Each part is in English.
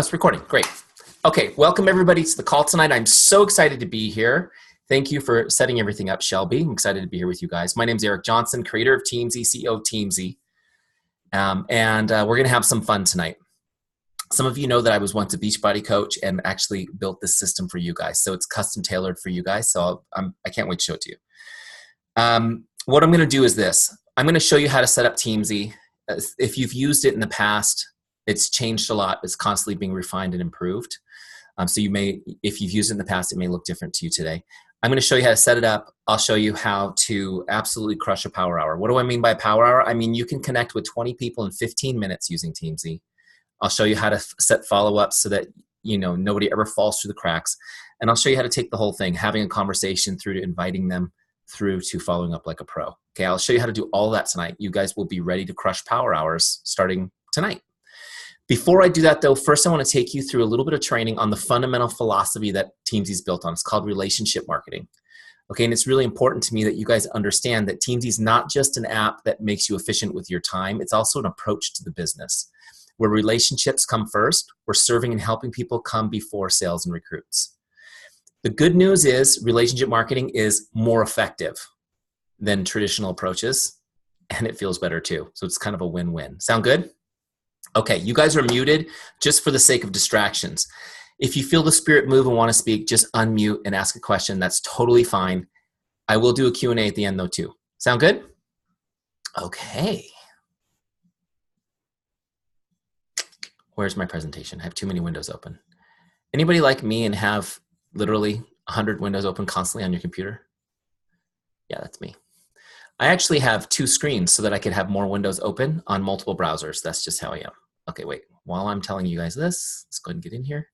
it's recording. Great. Okay, welcome everybody to the call tonight. I'm so excited to be here. Thank you for setting everything up, Shelby. I'm excited to be here with you guys. My name is Eric Johnson, creator of Teamzy, CEO of Teamzy. We're going to have some fun tonight. Some of you know that I was once a Beachbody coach and actually built this system for you guys. So it's custom tailored for you guys. So I can't wait to show it to you. What I'm going to do is this. I'm going to show you how to set up Teamzy. If you've used it in the past, it's changed a lot. It's constantly being refined and improved. So you may, if you've used it in the past, it may look different to you today. I'm going to show you how to set it up. I'll show you how to absolutely crush a power hour. What do I mean by power hour? I mean, you can connect with 20 people in 15 minutes using Teamzy. I'll show you how to set follow-ups so that, you know, nobody ever falls through the cracks. And I'll show you how to take the whole thing, having a conversation through to inviting them through to following up like a pro. Okay, I'll show you how to do all that tonight. You guys will be ready to crush power hours starting tonight. Before I do that though, first I want to take you through a little bit of training on the fundamental philosophy that Teamzy is built on. It's called relationship marketing. Okay, and it's really important to me that you guys understand that Teamzy is not just an app that makes you efficient with your time. It's also an approach to the business where relationships come first. We're serving and helping people come before sales and recruits. The good news is relationship marketing is more effective than traditional approaches, and it feels better too. So it's kind of a win-win. Sound good? Okay, you guys are muted just for the sake of distractions. If you feel the spirit move and want to speak, just unmute and ask a question. That's totally fine. I will do a Q&A at the end though too. Sound good? Okay. Where's my presentation? I have too many windows open. Anybody like me and have literally 100 windows open constantly on your computer? Yeah, that's me. I actually have 2 screens so that I could have more windows open on multiple browsers. That's just how I am. Okay, wait. While I'm telling you guys this, let's go ahead and get in here.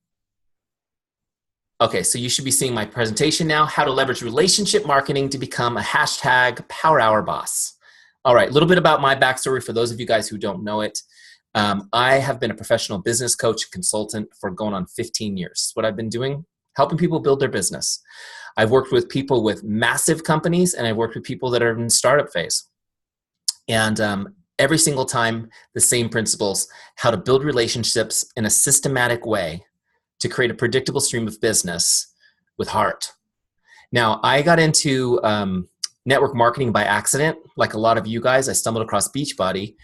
Okay, so you should be seeing my presentation now, how to leverage relationship marketing to become a hashtag Power Hour boss. All right, a little bit about my backstory for those of you guys who don't know it. I have been a professional business coach and consultant for going on 15 years. What I've been doing, helping people build their business. I've worked with people with massive companies and I've worked with people that are in startup phase. And every single time, the same principles, how to build relationships in a systematic way to create a predictable stream of business with heart. Now, I got into network marketing by accident. Like a lot of you guys, I stumbled across Beachbody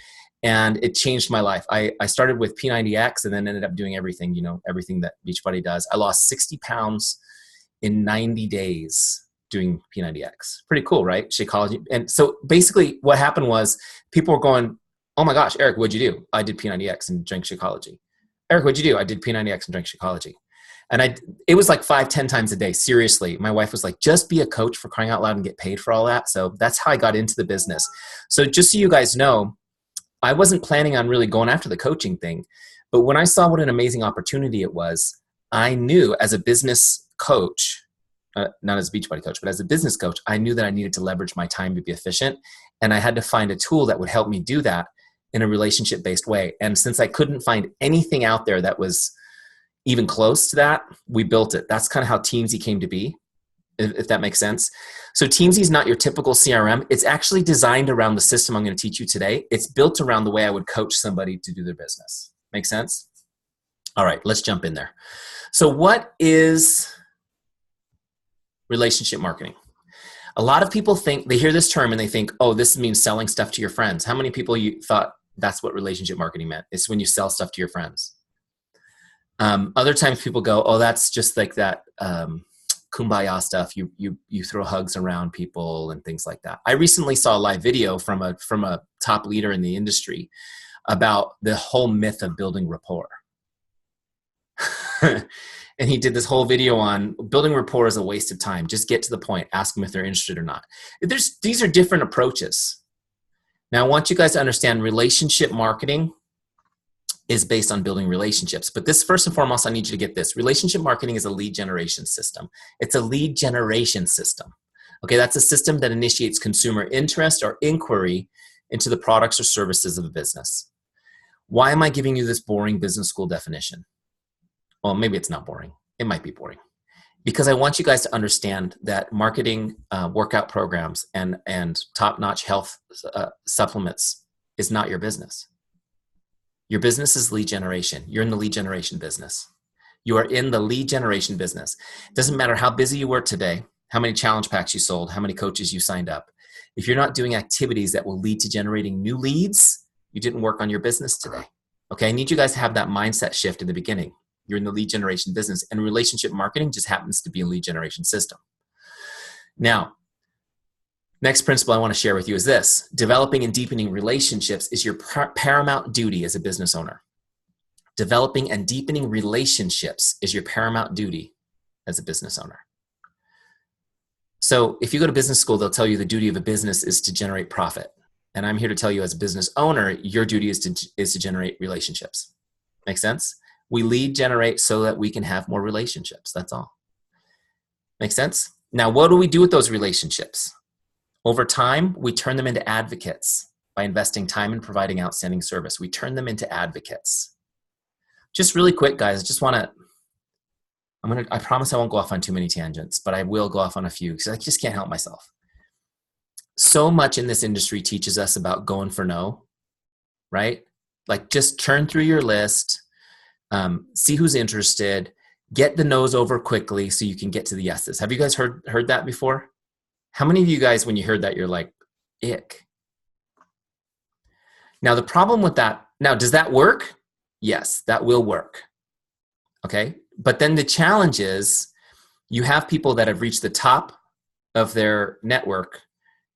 and it changed my life. I started with P90X and then ended up doing everything, you know, everything that Beachbody does. I lost 60 pounds in 90 days doing P90X. Pretty cool, right? Shakeology. And so basically what happened was people were going, oh my gosh, Eric, what'd you do? I did P90X and drank Shakeology. Eric, what'd you do? I did P90X and drank Shakeology. And it was like 5-10 times a day. Seriously. My wife was like, just be a coach for crying out loud and get paid for all that. So that's how I got into the business. So just so you guys know, I wasn't planning on really going after the coaching thing, but when I saw what an amazing opportunity it was, I knew as a business coach, not as a Beachbody coach, but as a business coach, I knew that I needed to leverage my time to be efficient. And I had to find a tool that would help me do that in a relationship-based way. And since I couldn't find anything out there that was even close to that, we built it. That's kind of how Teamzy came to be, if that makes sense. So Teamzy is not your typical CRM. It's actually designed around the system I'm going to teach you today. It's built around the way I would coach somebody to do their business. Make sense? All right, let's jump in there. So what is relationship marketing? A lot of people think, they hear this term and they think, oh, this means selling stuff to your friends. How many people you thought that's what relationship marketing meant? It's when you sell stuff to your friends. Other times people go, oh, that's just like that kumbaya stuff. You throw hugs around people and things like that. I recently saw a live video from a top leader in the industry about the whole myth of building rapport. And he did this whole video on building rapport is a waste of time. Just get to the point. Ask them if they're interested or not. These are different approaches. Now, I want you guys to understand relationship marketing is based on building relationships. But this, first and foremost, I need you to get this. Relationship marketing is a lead generation system. It's a lead generation system. Okay, that's a system that initiates consumer interest or inquiry into the products or services of a business. Why am I giving you this boring business school definition? Well, maybe it's not boring. It might be boring. Because I want you guys to understand that marketing workout programs and top-notch health supplements is not your business. Your business is lead generation. You're in the lead generation business. You are in the lead generation business. It doesn't matter how busy you were today, how many challenge packs you sold, how many coaches you signed up. If you're not doing activities that will lead to generating new leads, you didn't work on your business today. Okay, I need you guys to have that mindset shift in the beginning. You're in the lead generation business, and relationship marketing just happens to be a lead generation system. Now, next principle I want to share with you is this. Developing and deepening relationships is your paramount duty as a business owner. Developing and deepening relationships is your paramount duty as a business owner. So if you go to business school, they'll tell you the duty of a business is to generate profit. And I'm here to tell you as a business owner, your duty is to generate relationships. Make sense? We lead generate so that we can have more relationships. That's all. Make sense? Now, what do we do with those relationships? Over time, we turn them into advocates by investing time in providing outstanding service. We turn them into advocates. Just really quick, guys, I just want to, I promise I won't go off on too many tangents, but I will go off on a few because I just can't help myself. So much in this industry teaches us about going for no, right? Like just turn through your list, see who's interested, get the no's over quickly so you can get to the yeses. Have you guys heard that before? How many of you guys, when you heard that, you're like, ick? Now, the problem with that, now, does that work? Yes, that will work. Okay. But then the challenge is you have people that have reached the top of their network,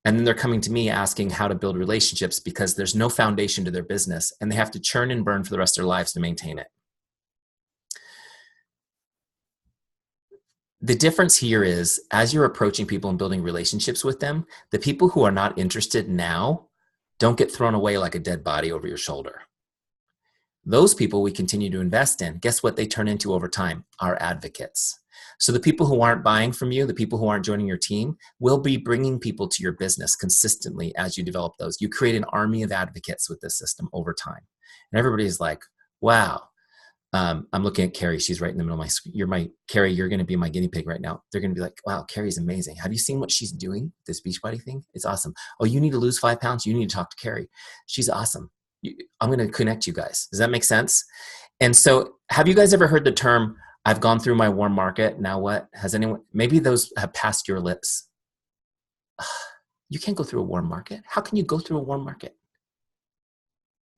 and then they're coming to me asking how to build relationships because there's no foundation to their business and they have to churn and burn for the rest of their lives to maintain it. The difference here is as you're approaching people and building relationships with them, the people who are not interested now don't get thrown away like a dead body over your shoulder. Those people we continue to invest in, guess what they turn into over time? Our advocates. So the people who aren't buying from you, the people who aren't joining your team, will be bringing people to your business consistently as you develop those. You create an army of advocates with this system over time. And everybody's like, wow. I'm looking at Carrie. She's right in the middle of my screen. Carrie, you're going to be my guinea pig right now. They're going to be like, wow, Carrie's amazing. Have you seen what she's doing? This Beachbody thing? It's awesome. Oh, you need to lose 5 pounds? You need to talk to Carrie. She's awesome. I'm going to connect you guys. Does that make sense? And so have you guys ever heard the term, I've gone through my warm market. Now what? Has anyone, maybe those have passed your lips. You can't go through a warm market. How can you go through a warm market?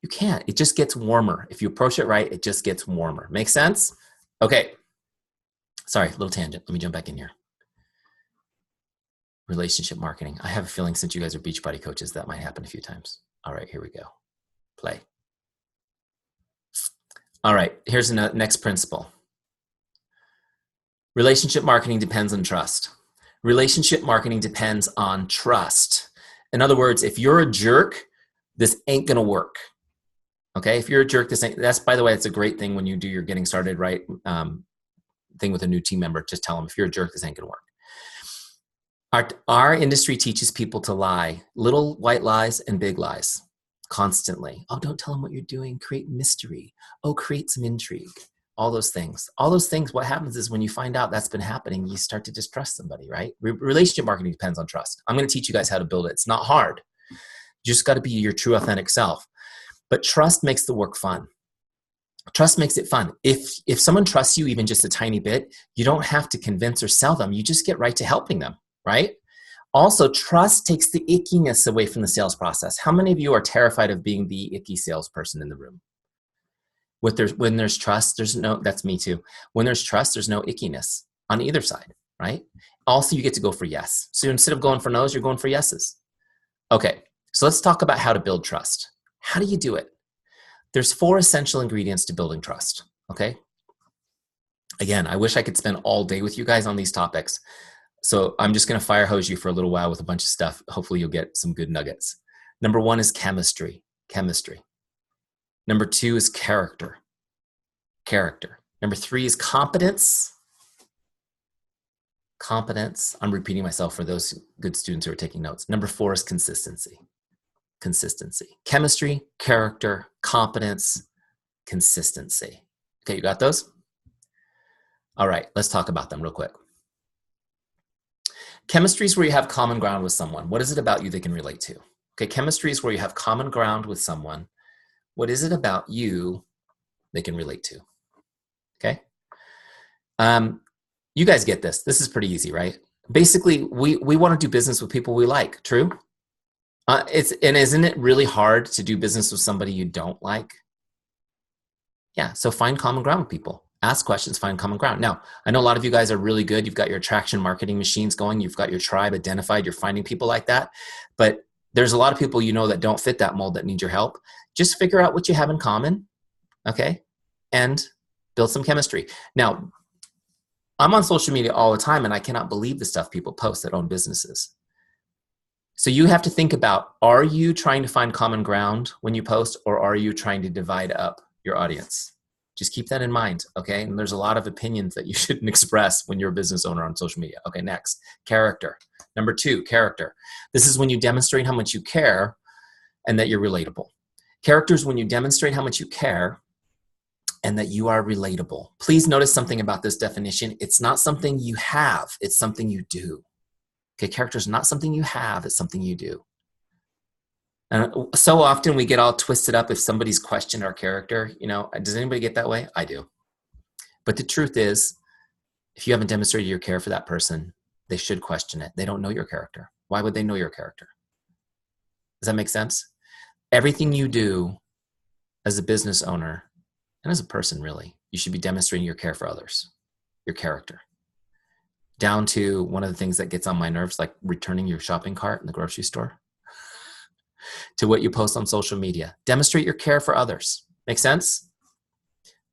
You can't. It just gets warmer. If you approach it right, it just gets warmer. Make sense? Okay. Sorry, little tangent. Let me jump back in here. Relationship marketing. I have a feeling since you guys are Beachbody coaches, that might happen a few times. All right, here we go. Play. All right, here's the next principle. Relationship marketing depends on trust. Relationship marketing depends on trust. In other words, if you're a jerk, this ain't gonna work. Okay, if you're a jerk, that's, by the way, it's a great thing when you do your getting started right thing with a new team member. Just tell them, if you're a jerk, this ain't gonna work. Our industry teaches people to lie, little white lies and big lies, constantly. Oh, don't tell them what you're doing. Create mystery. Oh, create some intrigue. All those things. All those things, what happens is when you find out that's been happening, you start to distrust somebody, right? Relationship marketing depends on trust. I'm gonna teach you guys how to build it. It's not hard. You just gotta be your true, authentic self. But trust makes the work fun. Trust makes it fun. If someone trusts you even just a tiny bit, you don't have to convince or sell them. You just get right to helping them, right? Also, trust takes the ickiness away from the sales process. How many of you are terrified of being the icky salesperson in the room? When there's trust, that's me too. When there's trust, there's no ickiness on either side, right? Also, you get to go for yes. So instead of going for no's, you're going for yeses. Okay, so let's talk about how to build trust. How do you do it? There's 4 essential ingredients to building trust, okay? Again, I wish I could spend all day with you guys on these topics. So I'm just gonna fire hose you for a little while with a bunch of stuff. Hopefully you'll get some good nuggets. Number 1 is chemistry. Number 2 is character. Number 3 is competence. I'm repeating myself for those good students who are taking notes. Number 4 is consistency. Chemistry, character, competence, consistency. Okay, you got those? All right, let's talk about them real quick. Chemistry is where you have common ground with someone. What is it about you they can relate to? Okay, chemistry is where you have common ground with someone. What is it about you they can relate to? Okay. You guys get this. This is pretty easy, right? Basically, we want to do business with people we like. True. And isn't it really hard to do business with somebody you don't like? Yeah. So find common ground with people. Ask questions, find common ground. Now, I know a lot of you guys are really good. You've got your attraction marketing machines going. You've got your tribe identified. You're finding people like that. But there's a lot of people you know that don't fit that mold that need your help. Just figure out what you have in common, okay? And build some chemistry. Now, I'm on social media all the time, and I cannot believe the stuff people post that own businesses. So you have to think about, are you trying to find common ground when you post, or are you trying to divide up your audience? Just keep that in mind, okay? And there's a lot of opinions that you shouldn't express when you're a business owner on social media. Okay, next, character. Number 2, character. This is when you demonstrate how much you care and that you're relatable. Character is when you demonstrate how much you care and that you are relatable. Please notice something about this definition. It's not something you have, it's something you do. Okay, character is not something you have, it's something you do. And so often we get all twisted up if somebody's questioned our character. You know, does anybody get that way? I do. But the truth is, if you haven't demonstrated your care for that person, they should question it. They don't know your character. Why would they know your character? Does that make sense? Everything you do as a business owner and as a person, really, you should be demonstrating your care for others, your character. Down to one of the things that gets on my nerves, like returning your shopping cart in the grocery store, to what you post on social media. Demonstrate your care for others. Make sense?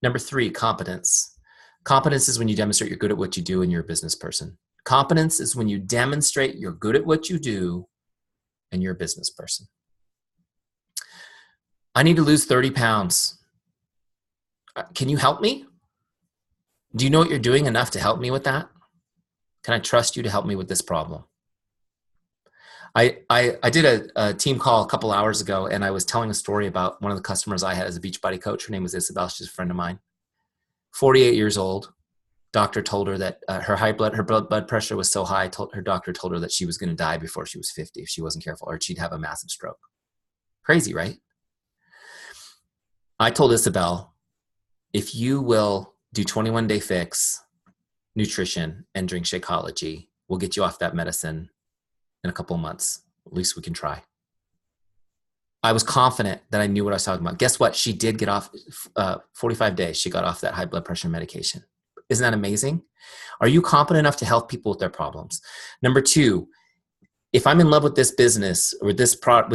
Number 3, competence. Competence is when you demonstrate you're good at what you do and you're a business person. Competence is when you demonstrate you're good at what you do and you're a business person. I need to lose 30 pounds. Can you help me? Do you know what you're doing enough to help me with that? Can I trust you to help me with this problem? I did a team call a couple hours ago, and I was telling a story about one of the customers I had as a Beachbody coach. Her name was Isabel. She's a friend of mine. 48 years old. Doctor told her that her blood pressure was so high. Her doctor told her that she was going to die before she was 50 if she wasn't careful, or she'd have a massive stroke. Crazy, right? I told Isabel, if you will do 21-day fix, nutrition, and drink Shakeology, we'll get you off that medicine in a couple of months. At least we can try. I was confident that I knew what I was talking about. Guess what? She did get off 45 days. She got off that high blood pressure medication. Isn't that amazing? Are you competent enough to help people with their problems? Number 2, if I'm in love with this business or with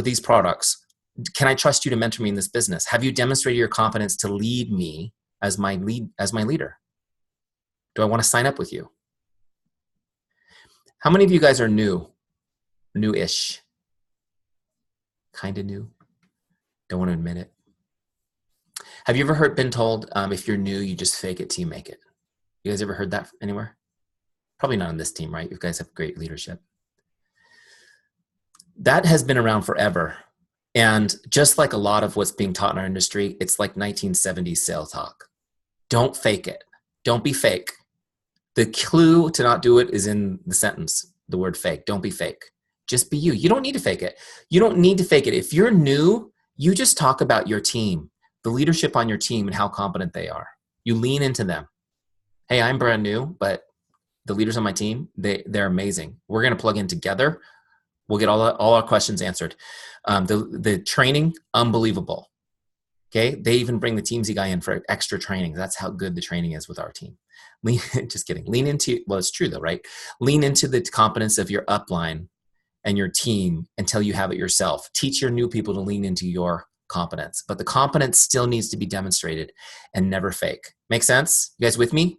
these products, can I trust you to mentor me in this business? Have you demonstrated your competence to lead me as my leader? Do I want to sign up with you? How many of you guys are new-ish? Kind of new? Don't want to admit it. Have you ever been told, if you're new, you just fake it till you make it? You guys ever heard that anywhere? Probably not on this team, right? You guys have great leadership. That has been around forever. And just like a lot of what's being taught in our industry, it's like 1970s sales talk. Don't fake it. Don't be fake. The clue to not do it is in the sentence, the word fake. Don't be fake. Just be you. You don't need to fake it. You don't need to fake it. If you're new, you just talk about your team, the leadership on your team and how competent they are. You lean into them. Hey, I'm brand new, but the leaders on my team, they're amazing. We're going to plug in together. We'll get all our questions answered. The training, unbelievable. Okay, they even bring the Teamzy guy in for extra training. That's how good the training is with our team. Just kidding. Lean into, well, it's true though, right? Lean into the competence of your upline and your team until you have it yourself. Teach your new people to lean into your competence, but the competence still needs to be demonstrated and never fake. Make sense? You guys with me?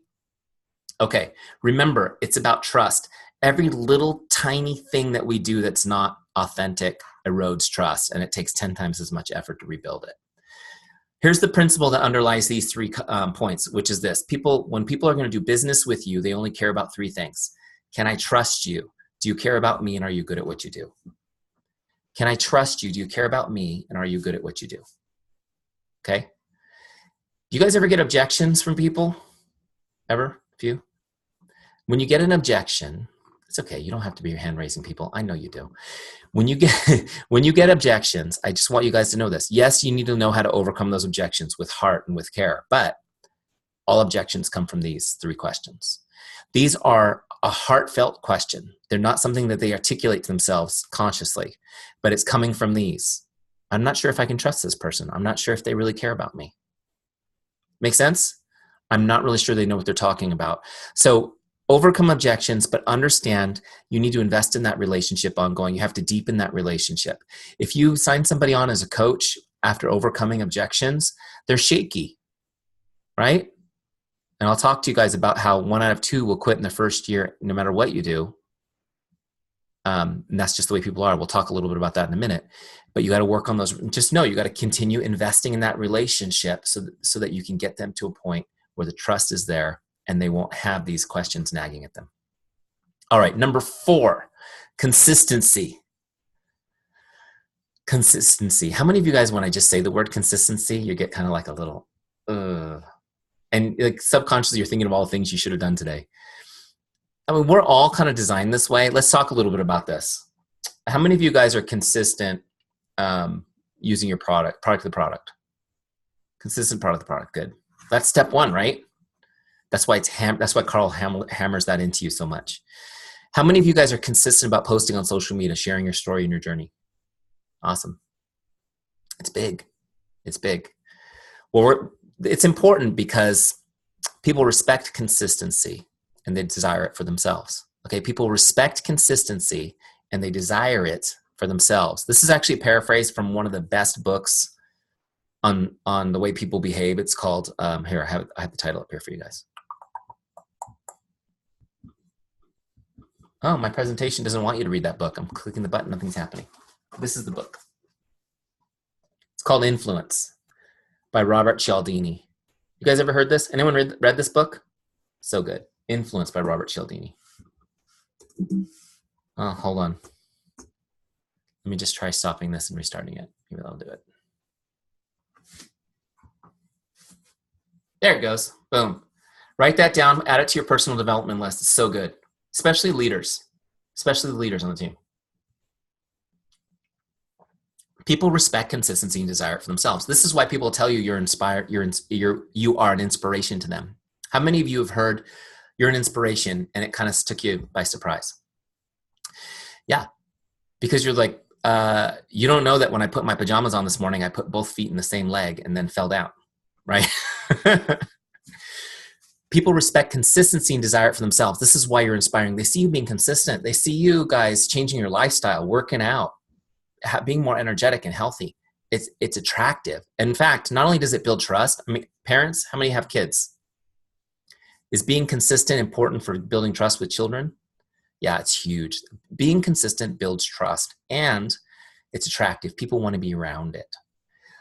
Okay, remember, it's about trust. Every little tiny thing that we do that's not authentic erodes trust, and it takes 10 times as much effort to rebuild it. Here's the principle that underlies these 3 points, which is this. When people are going to do business with you, they only care about 3 things. Can I trust you? Do you care about me, and are you good at what you do? Can I trust you? Do you care about me, and are you good at what you do? Okay? Do you guys ever get objections from people? Ever? Few? When you get an objection, It's okay. You don't have to be hand raising people. I know you do. When you get when you get objections, I just want you guys to know this. Yes, you need to know how to overcome those objections with heart and with care, but all objections come from these 3 questions. These are a heartfelt question. They're not something that they articulate to themselves consciously, but it's coming from these. I'm not sure if I can trust this person. I'm not sure if they really care about me. Make sense? I'm not really sure they know what they're talking about. So overcome objections, but understand you need to invest in that relationship ongoing. You have to deepen that relationship. If you sign somebody on as a coach after overcoming objections, they're shaky, right? And I'll talk to you guys about how 1 out of 2 will quit in the first year, no matter what you do. And that's just the way people are. We'll talk a little bit about that in a minute. But you got to work on those. Just know you got to continue investing in that relationship so that you can get them to a point where the trust is there and they won't have these questions nagging at them. All right, number 4, consistency. Consistency. How many of you guys, when I just say the word consistency, you get kind of like a little, and like subconsciously you're thinking of all the things you should have done today. I mean, we're all kind of designed this way. Let's talk a little bit about this. How many of you guys are consistent using your product of the product? Consistent product of the product. Good. That's step 1, right? That's why that's why Carl hammers that into you so much. How many of you guys are consistent about posting on social media, sharing your story and your journey? Awesome. It's big. It's big. Well, it's important because people respect consistency and they desire it for themselves. Okay, people respect consistency and they desire it for themselves. This is actually a paraphrase from one of the best books on the way people behave. It's called, here, I have the title up here for you guys. Oh, my presentation doesn't want you to read that book. I'm clicking the button, nothing's happening. This is the book. It's called Influence by Robert Cialdini. You guys ever heard this? Anyone read this book? So good. Influence by Robert Cialdini. Oh, hold on. Let me just try stopping this and restarting it. Maybe that'll do it. There it goes. Boom. Write that down. Add it to your personal development list. It's so good. Especially leaders. Especially the leaders on the team. People respect consistency and desire it for themselves. This is why people tell you you're inspired. You are an inspiration to them. How many of you have heard you're an inspiration and it kind of took you by surprise? Yeah, because you're like, you don't know that when I put my pajamas on this morning, I put both feet in the same leg and then fell down, right? People respect consistency and desire it for themselves. This is why you're inspiring. They see you being consistent. They see you guys changing your lifestyle, working out, being more energetic and healthy. It's attractive. In fact, not only does it build trust, I mean, parents, how many have kids? Is being consistent important for building trust with children? Yeah, it's huge. Being consistent builds trust and it's attractive. People want to be around it.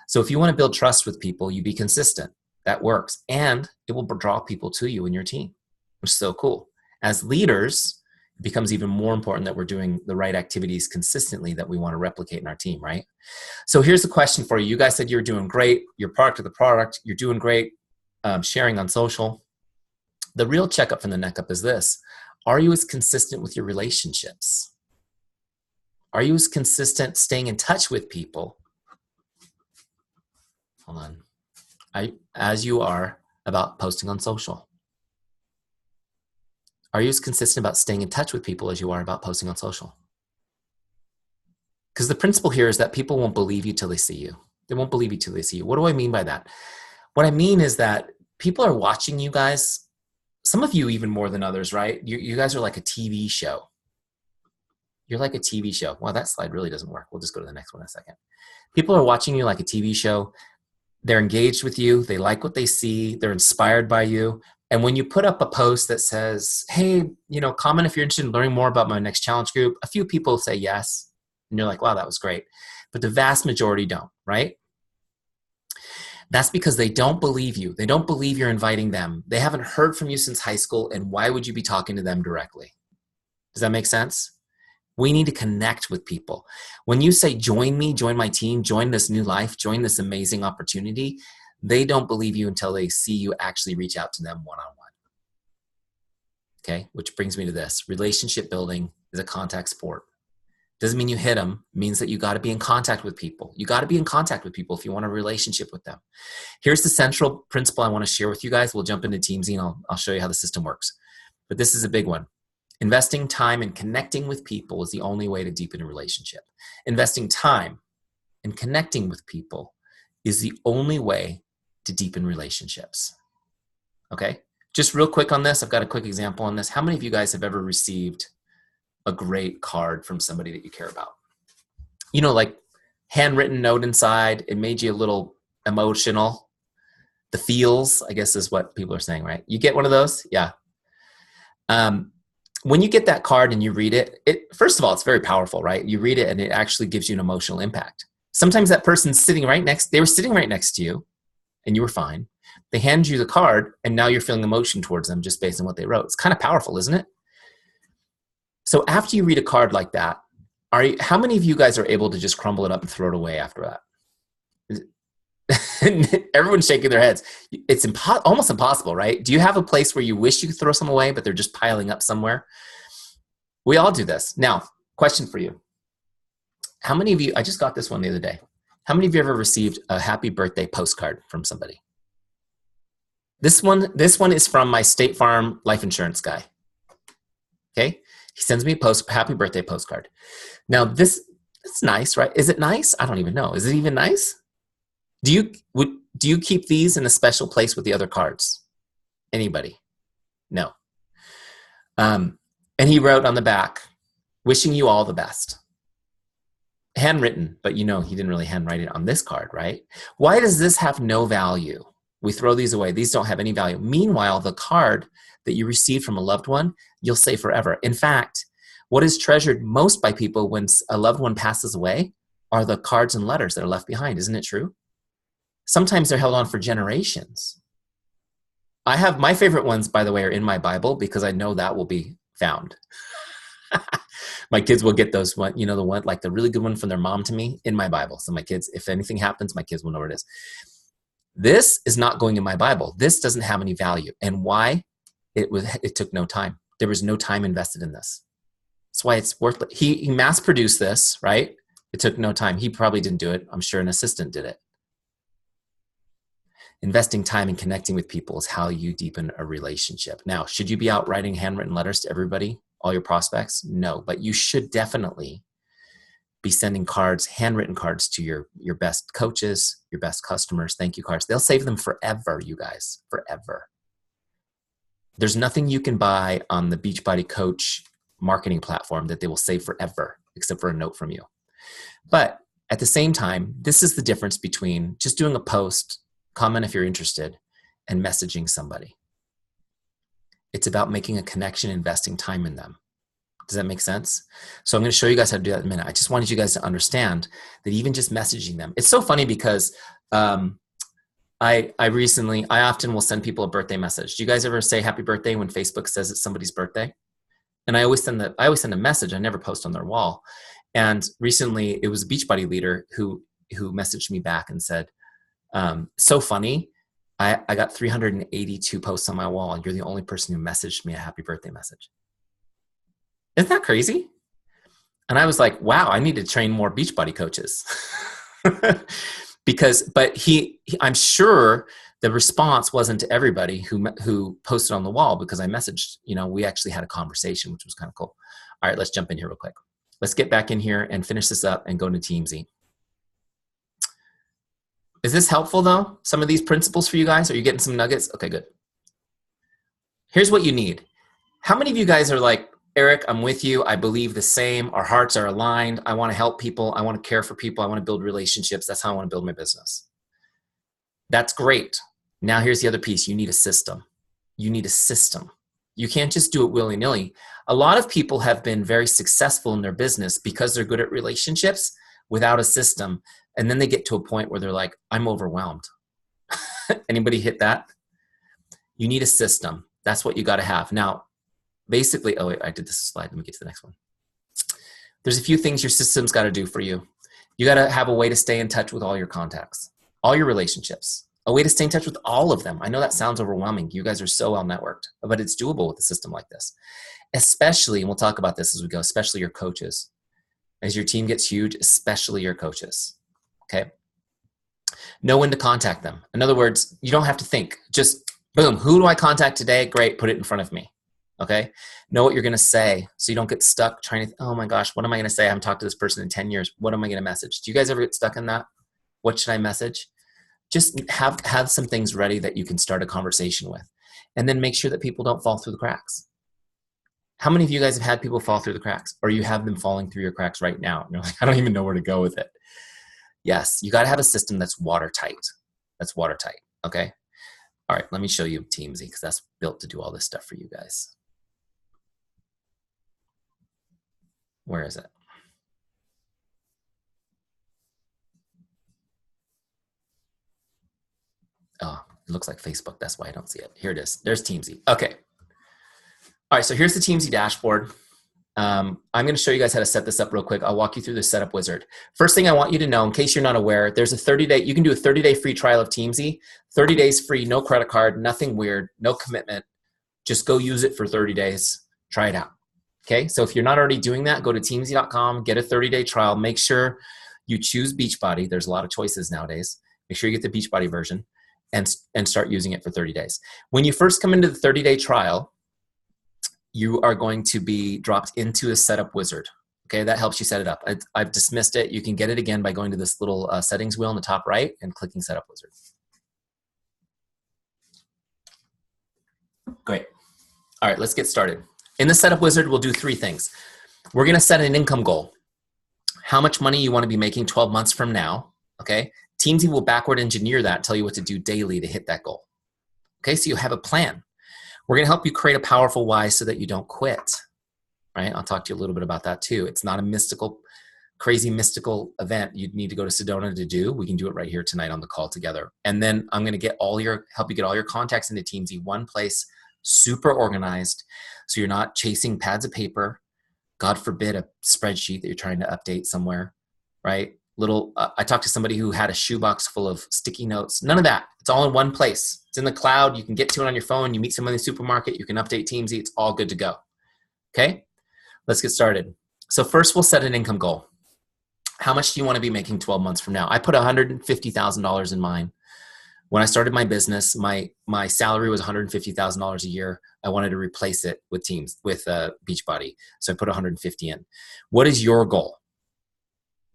So if you want to build trust with people, you be consistent. That works. And it will draw people to you and your team, which is so cool. As leaders, it becomes even more important that we're doing the right activities consistently that we want to replicate in our team, right? So here's the question for you. You guys said you're doing great. You're part of the product. You're doing great sharing on social. The real checkup from the neck up is this. Are you as consistent with your relationships? Are you as consistent staying in touch with people? Hold on. As you are about posting on social? Are you as consistent about staying in touch with people as you are about posting on social? Because the principle here is that people won't believe you till they see you. They won't believe you till they see you. What do I mean by that? What I mean is that people are watching you guys, some of you even more than others, right? You guys are like a TV show. You're like a TV show. Well, that slide really doesn't work. We'll just go to the next one in a second. People are watching you like a TV show. They're engaged with you. They like what they see. They're inspired by you. And when you put up a post that says, hey, comment if you're interested in learning more about my next challenge group, a few people say yes. And you're like, wow, that was great. But the vast majority don't, right? That's because they don't believe you. They don't believe you're inviting them. They haven't heard from you since high school. And why would you be talking to them directly? Does that make sense? We need to connect with people. When you say, join me, join my team, join this new life, join this amazing opportunity, they don't believe you until they see you actually reach out to them one-on-one. Okay, which brings me to this. Relationship building is a contact sport. Doesn't mean you hit them. It means that you got to be in contact with people. You got to be in contact with people if you want a relationship with them. Here's the central principle I want to share with you guys. We'll jump into Teamzy and I'll show you how the system works. But this is a big one. Investing time and connecting with people is the only way to deepen a relationship. Investing time and connecting with people is the only way to deepen relationships. Okay? Just real quick on this, I've got a quick example on this. How many of you guys have ever received a great card from somebody that you care about? You know, like handwritten note inside, it made you a little emotional. The feels, I guess is what people are saying, right? You get one of those? Yeah. When you get that card and you read it, first of all, it's very powerful, right? You read it and it actually gives you an emotional impact. Sometimes that person's sitting they were sitting right next to you and you were fine. They hand you the card and now you're feeling emotion towards them just based on what they wrote. It's kind of powerful, isn't it? So after you read a card like that, how many of you guys are able to just crumble it up and throw it away after that? Everyone's shaking their heads. It's almost impossible, right? Do you have a place where you wish you could throw some away, but they're just piling up somewhere? We all do this. Now, question for you. How many of you, I just got this one the other day. How many of you ever received a happy birthday postcard from somebody? This one is from my State Farm life insurance guy. Okay? He sends me a happy birthday postcard. Now it's nice, right? Is it nice? I don't even know. Is it even nice? Do you keep these in a special place with the other cards? Anybody? No. And he wrote on the back, wishing you all the best. Handwritten, but you know he didn't really handwrite it on this card, right? Why does this have no value? We throw these away. These don't have any value. Meanwhile, the card that you received from a loved one, you'll say forever. In fact, what is treasured most by people when a loved one passes away are the cards and letters that are left behind. Isn't it true? Sometimes they're held on for generations. I have my favorite ones, by the way, are in my Bible because I know that will be found. My kids will get those one, you know, the one, like the really good one from their mom to me in my Bible. So my kids, if anything happens, my kids will know where it is. This is not going in my Bible. This doesn't have any value. And why? It took no time. There was no time invested in this. That's why it's worth it. He mass produced this, right? It took no time. He probably didn't do it. I'm sure an assistant did it. Investing time and connecting with people is how you deepen a relationship. Now, should you be out writing handwritten letters to everybody, all your prospects? No, but you should definitely be sending cards, handwritten cards to your best coaches, your best customers, thank you cards. They'll save them forever, you guys, forever. There's nothing you can buy on the Beachbody coach marketing platform that they will save forever, except for a note from you. But at the same time, this is the difference between just doing a post, comment if you're interested, and messaging somebody. It's about making a connection, investing time in them. Does that make sense? So I'm going to show you guys how to do that in a minute. I just wanted you guys to understand that even just messaging them, it's so funny because I often will send people a birthday message. Do you guys ever say happy birthday when Facebook says it's somebody's birthday? And I always send a message. I never post on their wall. And recently it was a Beachbody leader who messaged me back and said, so funny. I got 382 posts on my wall and you're the only person who messaged me a happy birthday message. Isn't that crazy? And I was like, wow, I need to train more Beachbody coaches. But I'm sure the response wasn't to everybody who posted on the wall because I messaged, we actually had a conversation, which was kind of cool. All right, let's jump in here real quick. Let's get back in here and finish this up and go into Teamzy. Is this helpful though? Some of these principles for you guys? Are you getting some nuggets? Okay, good. Here's what you need. How many of you guys are like, Eric, I'm with you. I believe the same. Our hearts are aligned. I want to help people. I want to care for people. I want to build relationships. That's how I want to build my business. That's great. Now here's the other piece. You need a system. You need a system. You can't just do it willy-nilly. A lot of people have been very successful in their business because they're good at relationships without a system. And then they get to a point where they're like, I'm overwhelmed. Anybody hit that? You need a system. That's what you got to have. Now, basically, oh, wait, I did this slide. Let me get to the next one. There's a few things your system's got to do for you. You got to have a way to stay in touch with all your contacts, all your relationships. A way to stay in touch with all of them. I know that sounds overwhelming. You guys are so well networked, but it's doable with a system like this. Especially, and we'll talk about this as we go, especially your coaches. As your team gets huge, especially your coaches, okay? Know when to contact them. In other words, you don't have to think. Just, boom, who do I contact today? Great, put it in front of me, okay? Know what you're gonna say so you don't get stuck trying to, oh my gosh, what am I gonna say? I haven't talked to this person in 10 years. What am I gonna message? Do you guys ever get stuck in that? What should I message? Just have some things ready that you can start a conversation with. And then make sure that people don't fall through the cracks. How many of you guys have had people fall through the cracks, or you have them falling through your cracks right now? And you're like, I don't even know where to go with it. Yes, you got to have a system that's watertight. That's watertight, okay? All right, let me show you Teamzy because that's built to do all this stuff for you guys. Where is it? Oh, it looks like Facebook. That's why I don't see it. Here it is. There's Teamzy. Okay. All right, so here's the Teamzy dashboard. I'm going to show you guys how to set this up real quick. I'll walk you through the setup wizard. First thing I want you to know, in case you're not aware, there's a 30-day, you can do a 30-day free trial of Teamzy. 30 days free, no credit card, nothing weird, no commitment. Just go use it for 30 days. Try it out. Okay, so if you're not already doing that, go to teamzy.com, get a 30-day trial. Make sure you choose Beachbody. There's a lot of choices nowadays. Make sure you get the Beachbody version and start using it for 30 days. When you first come into the 30-day trial, you are going to be dropped into a setup wizard. Okay, that helps you set it up. I've dismissed it. You can get it again by going to this little settings wheel in the top right and clicking setup wizard. Great. All right, let's get started. In the setup wizard, we'll do 3 things. We're gonna set an income goal. How much money you wanna be making 12 months from now, okay? Teamzy will backward engineer that, tell you what to do daily to hit that goal. Okay, so you have a plan. We're gonna help you create a powerful why so that you don't quit, right? I'll talk to you a little bit about that too. It's not a mystical, crazy mystical event you'd need to go to Sedona to do. We can do it right here tonight on the call together. And then I'm gonna help you get all your contacts into Teamzy, one place, super organized, so you're not chasing pads of paper, God forbid a spreadsheet that you're trying to update somewhere, right? I talked to somebody who had a shoebox full of sticky notes. None of that. It's all in one place. It's in the cloud. You can get to it on your phone. You meet someone in the supermarket. You can update Teamzy. It's all good to go. Okay? Let's get started. So first, we'll set an income goal. How much do you want to be making 12 months from now? I put $150,000 in mine. When I started my business, my salary was $150,000 a year. I wanted to replace it with Beachbody. So I put 150 in. What is your goal?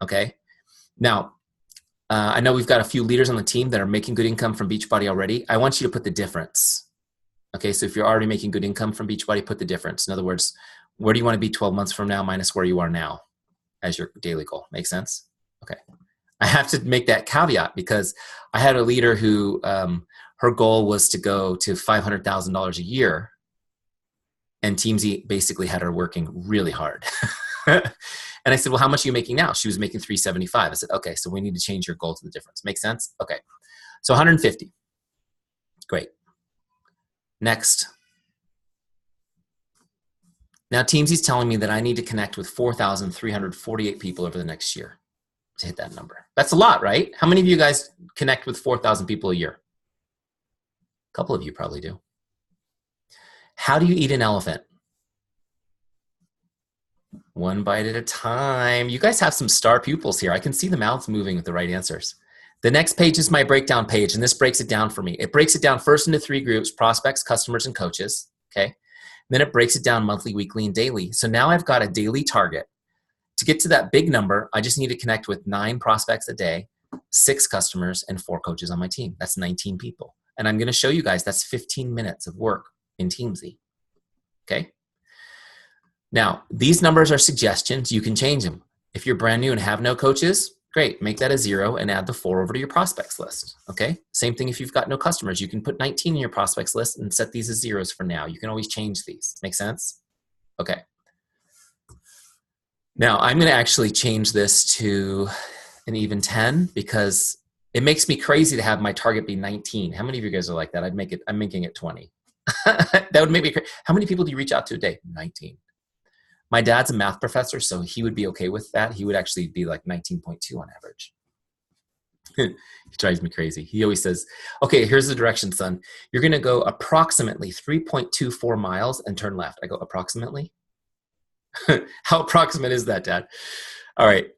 Okay? Now, I know we've got a few leaders on the team that are making good income from Beachbody already. I want you to put the difference. Okay, so if you're already making good income from Beachbody, put the difference. In other words, where do you want to be 12 months from now minus where you are now as your daily goal? Make sense? Okay. I have to make that caveat because I had a leader who her goal was to go to $500,000 a year, and Teamzy basically had her working really hard. And I said, well, how much are you making now? She was making $375. I said, okay, so we need to change your goal to the difference. Make sense? Okay. So 150. Great. Next. Now Teamzy's telling me that I need to connect with 4,348 people over the next year to hit that number. That's a lot, right? How many of you guys connect with 4,000 people a year? A couple of you probably do. How do you eat an elephant? One bite at a time. You guys have some star pupils here. I can see the mouths moving with the right answers. The next page is my breakdown page, and this breaks it down for me. It breaks it down first into 3 groups: prospects, customers, and coaches. Okay. Then it breaks it down monthly, weekly, and daily. So now I've got a daily target. To get to that big number, I just need to connect with 9 prospects a day, 6 customers, and 4 coaches on my team. That's 19 people. And I'm going to show you guys that's 15 minutes of work in Teamzy. Okay. Now, these numbers are suggestions. You can change them. If you're brand new and have no coaches, great. Make that a 0 and add the 4 over to your prospects list. Okay. Same thing if you've got no customers. You can put 19 in your prospects list and set these as 0s for now. You can always change these. Make sense? Okay. Now, I'm going to actually change this to an even 10 because it makes me crazy to have my target be 19. How many of you guys are like that? I'm making it 20. That would make me crazy. How many people do you reach out to a day? 19. My dad's a math professor, so he would be okay with that. He would actually be like 19.2 on average. He drives me crazy. He always says, okay, here's the direction, son. You're going to go approximately 3.24 miles and turn left. I go, approximately? How approximate is that, Dad? All right.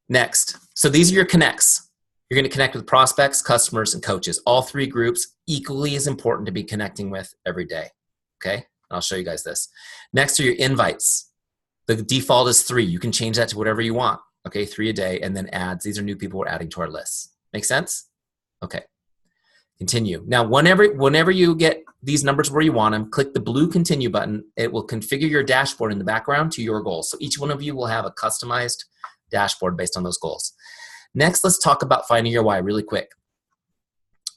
Next. So these are your connects. You're going to connect with prospects, customers, and coaches. All three groups equally as important to be connecting with every day. Okay? I'll show you guys this. Next are your invites. The default is 3. You can change that to whatever you want. Okay, 3 a day, and then ads. These are new people we're adding to our list. Make sense? Okay. Continue. Now, whenever you get these numbers where you want them, click the blue continue button. It will configure your dashboard in the background to your goals. So each one of you will have a customized dashboard based on those goals. Next, let's talk about finding your why really quick.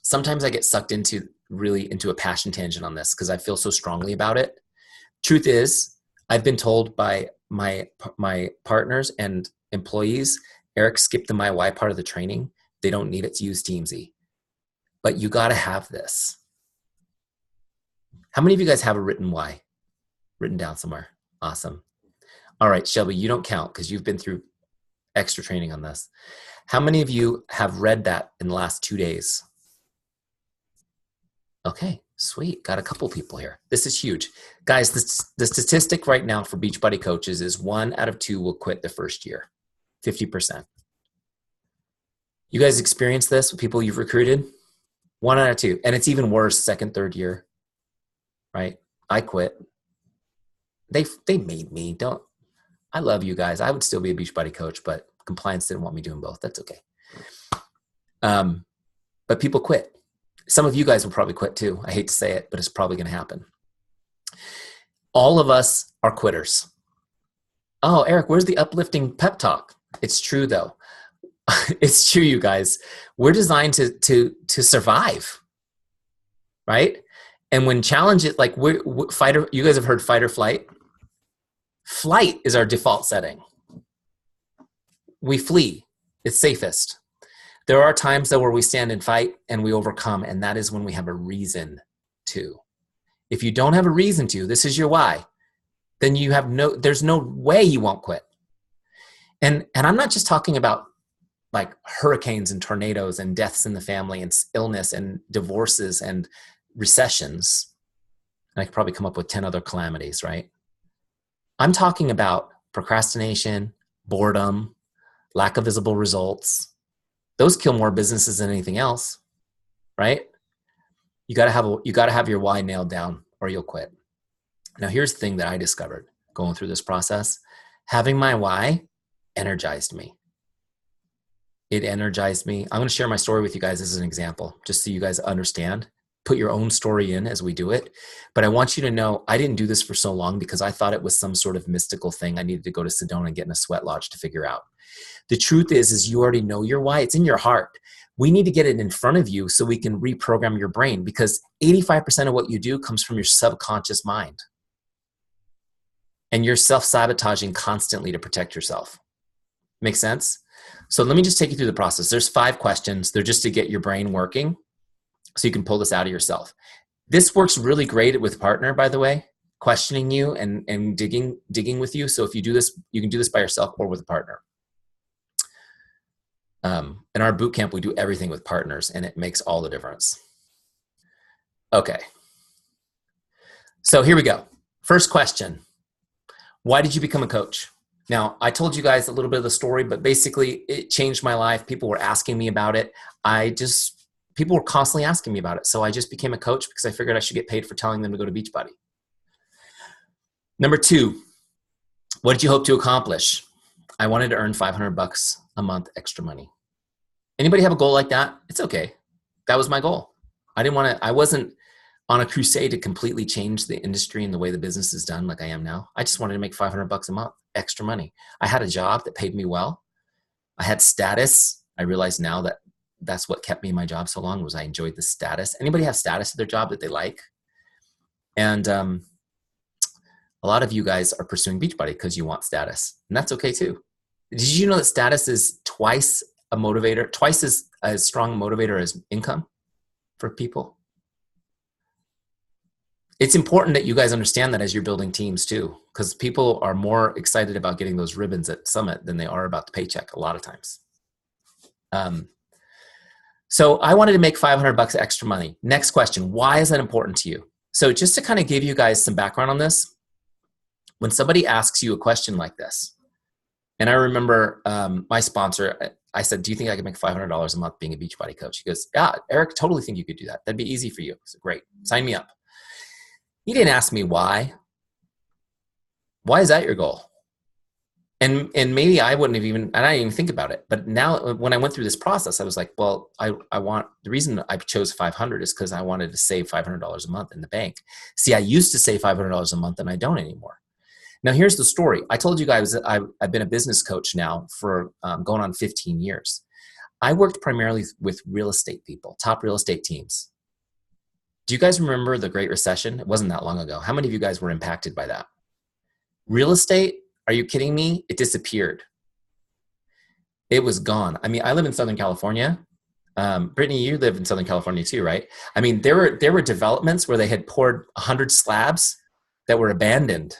Sometimes I get sucked into a passion tangent on this because I feel so strongly about it. Truth is, I've been told by my partners and employees, Eric skipped the my why part of the training. They don't need it to use Teamzy. But you got to have this. How many of you guys have a written why? Written down somewhere? Awesome. All right, Shelby, you don't count because you've been through extra training on this. How many of you have read that in the last 2 days? Okay, sweet. Got a couple people here. This is huge. Guys, the statistic right now for Beachbody coaches is 1 out of 2 will quit the first year, 50%. You guys experience this with people you've recruited? 1 out of 2. And it's even worse second, third year, right? I quit. They made me. I love you guys. I would still be a Beachbody coach, but compliance didn't want me doing both. That's okay. But people quit. Some of you guys will probably quit too. I hate to say it, but it's probably going to happen. All of us are quitters. Oh, Eric, where's the uplifting pep talk? It's true though. It's true, you guys. We're designed to survive, right? And when challenges, like fighter, you guys have heard fight or flight. Flight is our default setting. We flee. It's safest. There are times though where we stand and fight and we overcome, and that is when we have a reason to. If you don't have a reason to, this is your why, then there's no way you won't quit. And I'm not just talking about like hurricanes and tornadoes and deaths in the family and illness and divorces and recessions. And I could probably come up with 10 other calamities, right? I'm talking about procrastination, boredom, lack of visible results. Those kill more businesses than anything else, right? You got to have your why nailed down or you'll quit. Now, here's the thing that I discovered going through this process. Having my why energized me. It energized me. I'm going to share my story with you guys as an example, just so you guys understand. Put your own story in as we do it. But I want you to know I didn't do this for so long because I thought it was some sort of mystical thing I needed to go to Sedona and get in a sweat lodge to figure out. The truth is you already know your why. It's in your heart. We need to get it in front of you so we can reprogram your brain, because 85% of what you do comes from your subconscious mind. And you're self-sabotaging constantly to protect yourself. Make sense? So let me just take you through the process. There's 5 questions. They're just to get your brain working so you can pull this out of yourself. This works really great with partner, by the way, questioning you and digging with you. So if you do this, you can do this by yourself or with a partner. In our boot camp, we do everything with partners, and it makes all the difference. Okay. So here we go. First question. Why did you become a coach? Now, I told you guys a little bit of the story, but basically it changed my life. People were asking me about it. People were constantly asking me about it. So I just became a coach because I figured I should get paid for telling them to go to Beachbody. Number 2, what did you hope to accomplish? I wanted to earn $500 a month extra money. Anybody have a goal like that? It's okay. That was my goal. I wasn't on a crusade to completely change the industry and the way the business is done like I am now. I just wanted to make $500 a month extra money. I had a job that paid me well. I had status. I realize now that that's what kept me in my job so long, was I enjoyed the status. Anybody have status at their job that they like? And a lot of you guys are pursuing Beachbody because you want status, and that's okay too. Did you know that status is twice as strong a motivator as income for people? It's important that you guys understand that as you're building teams too, because people are more excited about getting those ribbons at Summit than they are about the paycheck a lot of times. So I wanted to make 500 bucks extra money. Next question, why is that important to you? So just to kind of give you guys some background on this, when somebody asks you a question like this, and I remember my sponsor, I said, do you think I could make $500 a month being a Beachbody coach? He goes, yeah, Eric, totally think you could do that. That'd be easy for you. I said, great, sign me up. He didn't ask me why. Why is that your goal? And maybe I wouldn't have even, and I didn't even think about it. But now when I went through this process, I was like, well, the reason I chose 500 is because I wanted to save $500 a month in the bank. See, I used to save $500 a month and I don't anymore. Now, here's the story. I told you guys that I've been a business coach now for going on 15 years. I worked primarily with real estate people, top real estate teams. Do you guys remember the Great Recession? It wasn't that long ago. How many of you guys were impacted by that? Real estate, are you kidding me? It disappeared. It was gone. I mean, I live in Southern California. Brittany, you live in Southern California too, right? I mean, there were developments where they had poured 100 slabs that were abandoned.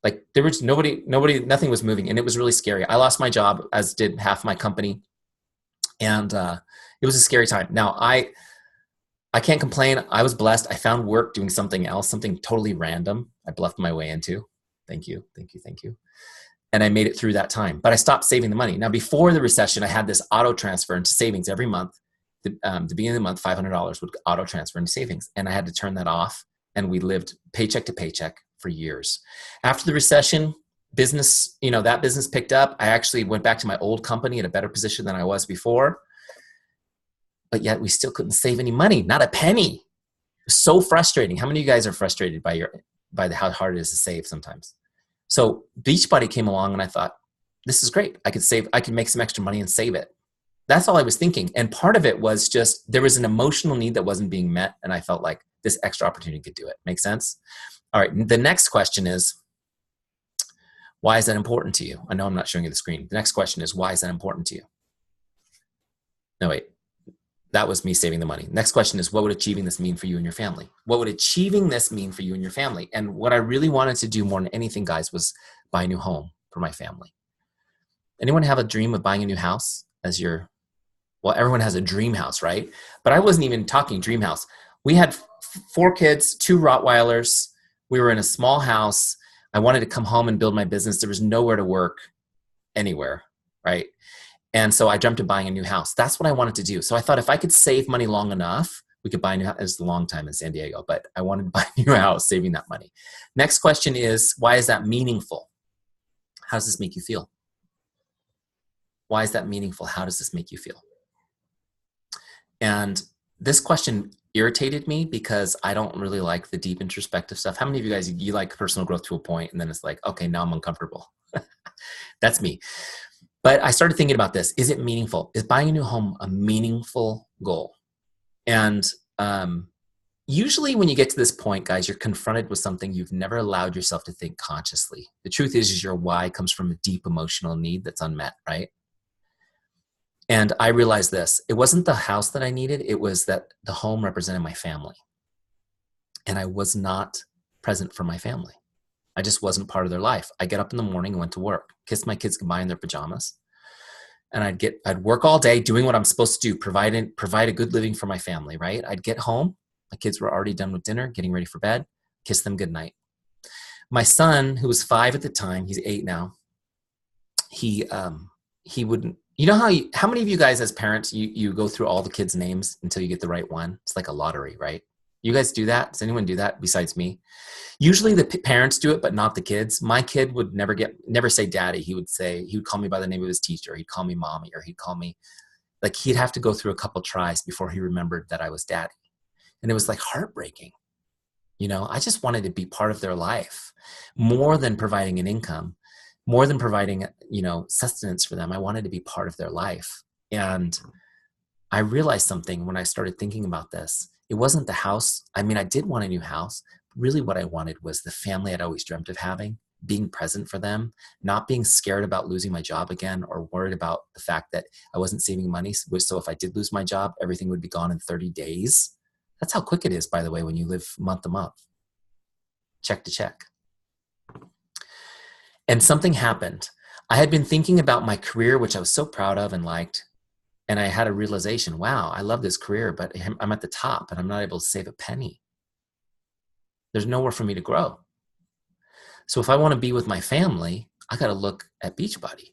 Like there was nothing was moving, and it was really scary. I lost my job, as did half my company, and it was a scary time. Now I can't complain. I was blessed. I found work doing something else, something totally random. I bluffed my way into. Thank you. And I made it through that time, but I stopped saving the money. Now, before the recession, I had this auto transfer into savings every month. The beginning of the month, $500 would auto transfer into savings, and I had to turn that off. And we lived paycheck to paycheck for years. After the recession, business, that business picked up. I actually went back to my old company in a better position than I was before, but yet we still couldn't save any money, not a penny. It was so frustrating. How many of you guys are frustrated by how hard it is to save sometimes? So Beachbody came along and I thought, this is great. I could make some extra money and save it. That's all I was thinking. And part of it was just, there was an emotional need that wasn't being met. And I felt like this extra opportunity could do it. Make sense? All right. The next question is, why is that important to you? I know I'm not showing you the screen. The next question is, why is that important to you? No, wait. That was me saving the money. Next question is, what would achieving this mean for you and your family? What would achieving this mean for you and your family? And what I really wanted to do more than anything, guys, was buy a new home for my family. Anyone have a dream of buying a new house as your, well, everyone has a dream house, right? But I wasn't even talking dream house. We had 4 kids, 2 Rottweilers. We were in a small house. I wanted to come home and build my business. There was nowhere to work anywhere, right? And so I jumped to buying a new house. That's what I wanted to do. So I thought if I could save money long enough, we could buy a new house. It was a long time in San Diego, but I wanted to buy a new house, saving that money. Next question is, why is that meaningful? How does this make you feel? Why is that meaningful? How does this make you feel? And this question irritated me because I don't really like the deep introspective stuff. How many of you guys, you like personal growth to a point and then it's like, okay, now I'm uncomfortable. That's me. But I started thinking about this. Is it meaningful? Is buying a new home a meaningful goal? And usually when you get to this point, guys, you're confronted with something you've never allowed yourself to think consciously. The truth is your why comes from a deep emotional need that's unmet, right? And I realized this. It wasn't the house that I needed. It was that the home represented my family. And I was not present for my family. I just wasn't part of their life. I get up in the morning and went to work, kissed my kids goodbye in their pajamas. And I'd work all day doing what I'm supposed to do, provide a good living for my family, right? I'd get home. My kids were already done with dinner, getting ready for bed, kiss them goodnight. My son, who was 5 at the time, he's 8 now. He wouldn't, how many of you guys as parents, you go through all the kids' names until you get the right one? It's like a lottery, right? You guys do that? Does anyone do that besides me? Usually the parents do it, but not the kids. My kid would never say daddy. He would call me by the name of his teacher. He'd call me mommy, or he'd call me, like he'd have to go through a couple tries before he remembered that I was daddy. And it was like heartbreaking. I just wanted to be part of their life more than providing an income, more than providing, sustenance for them. I wanted to be part of their life. And I realized something when I started thinking about this. It wasn't the house. I mean, I did want a new house. Really what I wanted was the family I'd always dreamt of having, being present for them, not being scared about losing my job again or worried about the fact that I wasn't saving money. So if I did lose my job, everything would be gone in 30 days. That's how quick it is, by the way, when you live month to month, check to check. And something happened. I had been thinking about my career, which I was so proud of and liked. And I had a realization, wow, I love this career, but I'm at the top and I'm not able to save a penny. There's nowhere for me to grow. So if I want to be with my family, I got to look at Beachbody.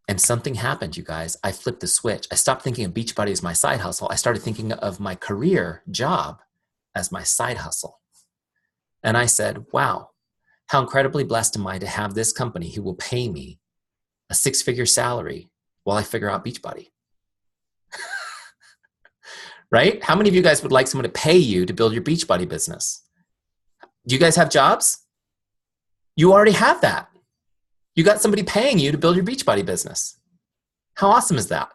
And something happened, you guys. I flipped the switch. I stopped thinking of Beachbody as my side hustle. I started thinking of my career job as my side hustle. And I said, wow, how incredibly blessed am I to have this company who will pay me a 6-figure salary while I figure out Beachbody. Right? How many of you guys would like someone to pay you to build your Beachbody business? Do you guys have jobs? You already have that. You got somebody paying you to build your Beachbody business. How awesome is that?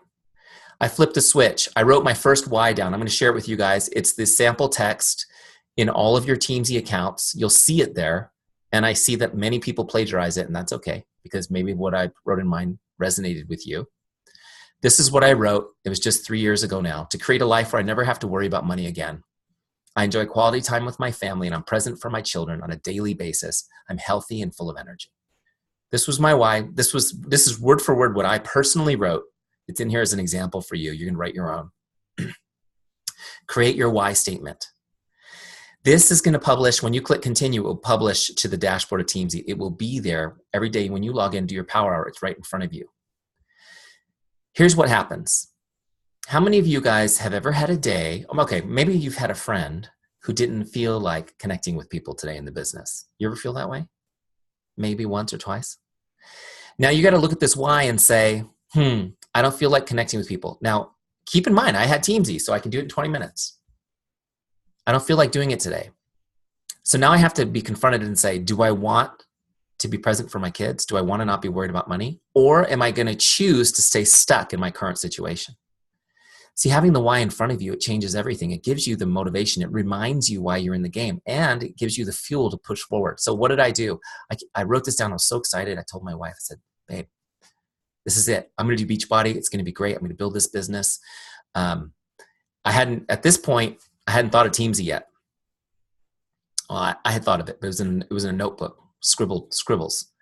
I flipped a switch. I wrote my first why down. I'm going to share it with you guys. It's this sample text in all of your Teamzy accounts. You'll see it there. And I see that many people plagiarize it, and that's okay, because maybe what I wrote in mine resonated with you. This is what I wrote. It was just 3 years ago now. To create a life where I never have to worry about money again. I enjoy quality time with my family, and I'm present for my children on a daily basis. I'm healthy and full of energy. This was my why. This is word for word what I personally wrote. It's in here as an example for you. You can write your own. Create your why statement. This is going to publish, when you click continue, it will publish to the dashboard of Teamzy. It will be there every day when you log into your Power Hour. It's right in front of you. Here's what happens. How many of you guys have ever had a day, okay, maybe you've had a friend who didn't feel like connecting with people today in the business. You ever feel that way? Maybe once or twice. Now you got to look at this why and say, I don't feel like connecting with people. Now, keep in mind, I had Teamzy, so I can do it in 20 minutes. I don't feel like doing it today. So now I have to be confronted and say, do I want to be present for my kids? Do I want to not be worried about money? Or am I going to choose to stay stuck in my current situation? See, having the why in front of you, it changes everything. It gives you the motivation. It reminds you why you're in the game, and it gives you the fuel to push forward. So what did I do? I wrote this down. I was so excited. I told my wife, I said, babe, this is it. I'm going to do Beachbody. It's going to be great. I'm going to build this business. At this point, I hadn't thought of Teamzy yet. Well, I had thought of it, but it was in a notebook, scribbles.